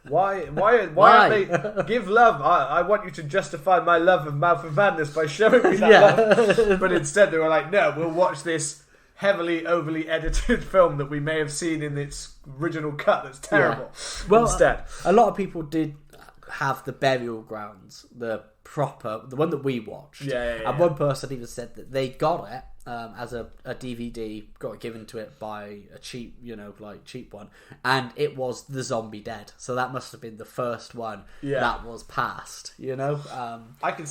A: Why aren't they give love? I want you to justify my love of Mouth of Madness by showing me that love. But instead they were like, no, we'll watch this heavily overly edited film that we may have seen in its original cut that's terrible.
B: Well,
A: instead,
B: a lot of people did have the burial grounds, the one that we watched. And one person even said that they got it as a DVD, got it given to it by a cheap, cheap one, and it was The Zombie Dead. So that must have been the first one that was passed.
A: I can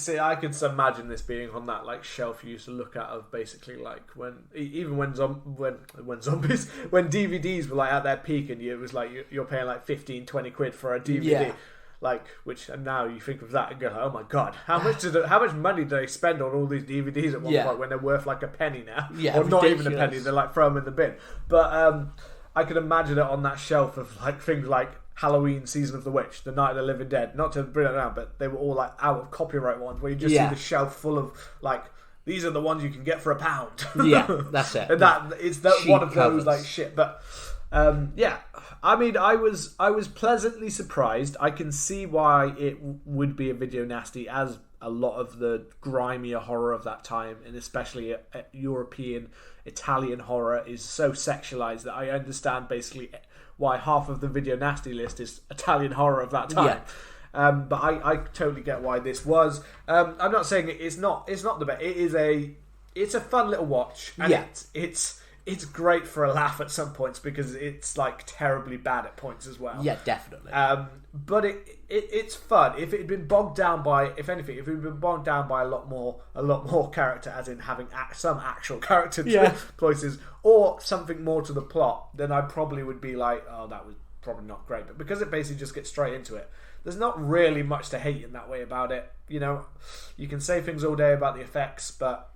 A: imagine this being on that like shelf you used to look at of basically like when DVDs were like at their peak, and it was like you're paying like 15-20 quid for a DVD. Like, which and now you think of that and go, oh my god, how much money do they spend on all these DVDs at one point when they're worth like a penny now? Or not even a penny, they're like throw them in the bin. But I can imagine it on that shelf of like things like Halloween, Season of the Witch, The Night of the Living Dead. Not to bring it around, but they were all like out of copyright ones where you just see the shelf full of like, these are the ones you can get for £1.
B: Yeah, that's it.
A: And that it's that one of those like shit. But yeah, I mean, I was pleasantly surprised. I can see why it would be a video nasty, as a lot of the grimier horror of that time, and especially European, Italian horror, is so sexualized that I understand basically why half of the video nasty list is Italian horror of that time. Yeah. But I totally get why this was. I'm not saying it's not the best. It's a fun little watch, and it's great for a laugh at some points because it's like terribly bad at points as well.
B: Yeah, definitely.
A: But it's fun. If it had been bogged down by, if anything, if it had been bogged down by a lot more character, as in having some actual character choices or something more to the plot, then I probably would be like, oh, that was probably not great. But because it basically just gets straight into it, there's not really much to hate in that way about it. You know, you can say things all day about the effects, but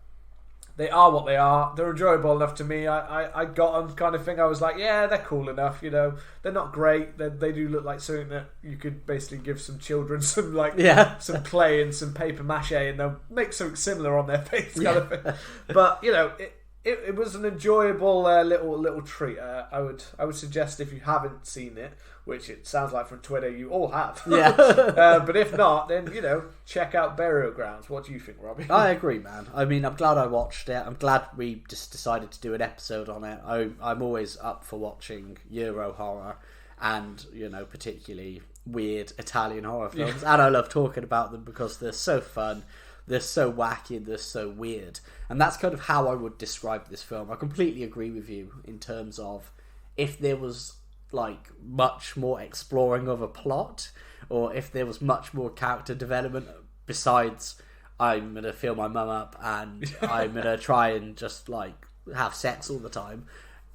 A: they are what they are. They're enjoyable enough to me. I got them kind of thing. I was like, yeah, they're cool enough. You know, they're not great. They do look like something that you could basically give some children some some clay and some paper mache, and they'll make something similar on their face, kind of thing. But you know, it was an enjoyable little treat. I would suggest, if you haven't seen it, which it sounds like from Twitter you all have. Yeah. But if not, then, you know, check out Burial Grounds. What do you think, Robbie?
B: I agree, man. I mean, I'm glad I watched it. I'm glad we just decided to do an episode on it. I'm always up for watching Euro horror and, you know, particularly weird Italian horror films. And I love talking about them because they're so fun. They're so wacky and they're so weird. And that's kind of how I would describe this film. I completely agree with you in terms of if there was like much more exploring of a plot, or if there was much more character development besides I'm going to fill my mum up and I'm going to try and just like have sex all the time,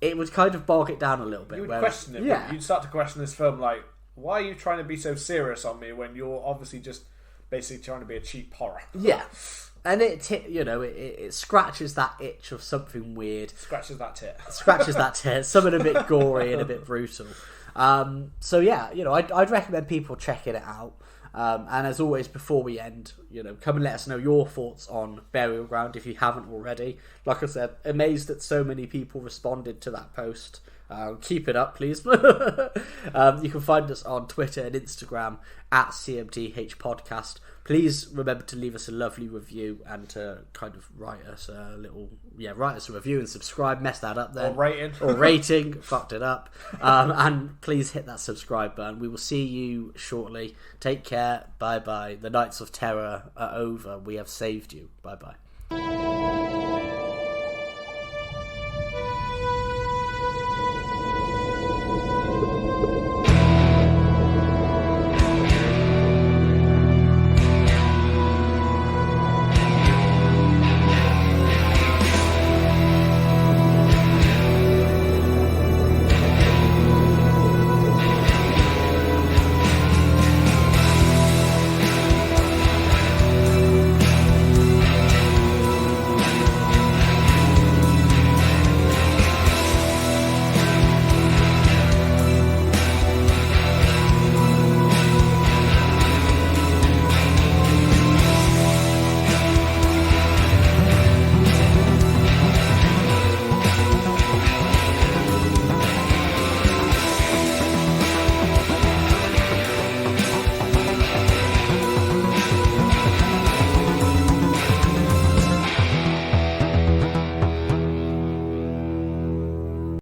B: it would kind of bog it down a little bit.
A: You would question it. Yeah. You'd start to question this film like, why are you trying to be so serious on me when you're obviously just basically trying to be a cheap horror?
B: Yeah. And it scratches that itch of something weird.
A: Scratches that tit.
B: Something a bit gory and a bit brutal. So yeah, you know, I'd recommend people checking it out. And as always, before we end, you know, come and let us know your thoughts on Burial Ground if you haven't already. Like I said, amazed that so many people responded to that post. Keep it up, please. You can find us on Twitter and Instagram at CMTH Podcast. Please remember to leave us a lovely review and to kind of write us a review and subscribe. Mess that up then. Or rating. Fucked it up. And please hit that subscribe button. We will see you shortly. Take care. Bye bye. The nights of terror are over. We have saved you. Bye bye.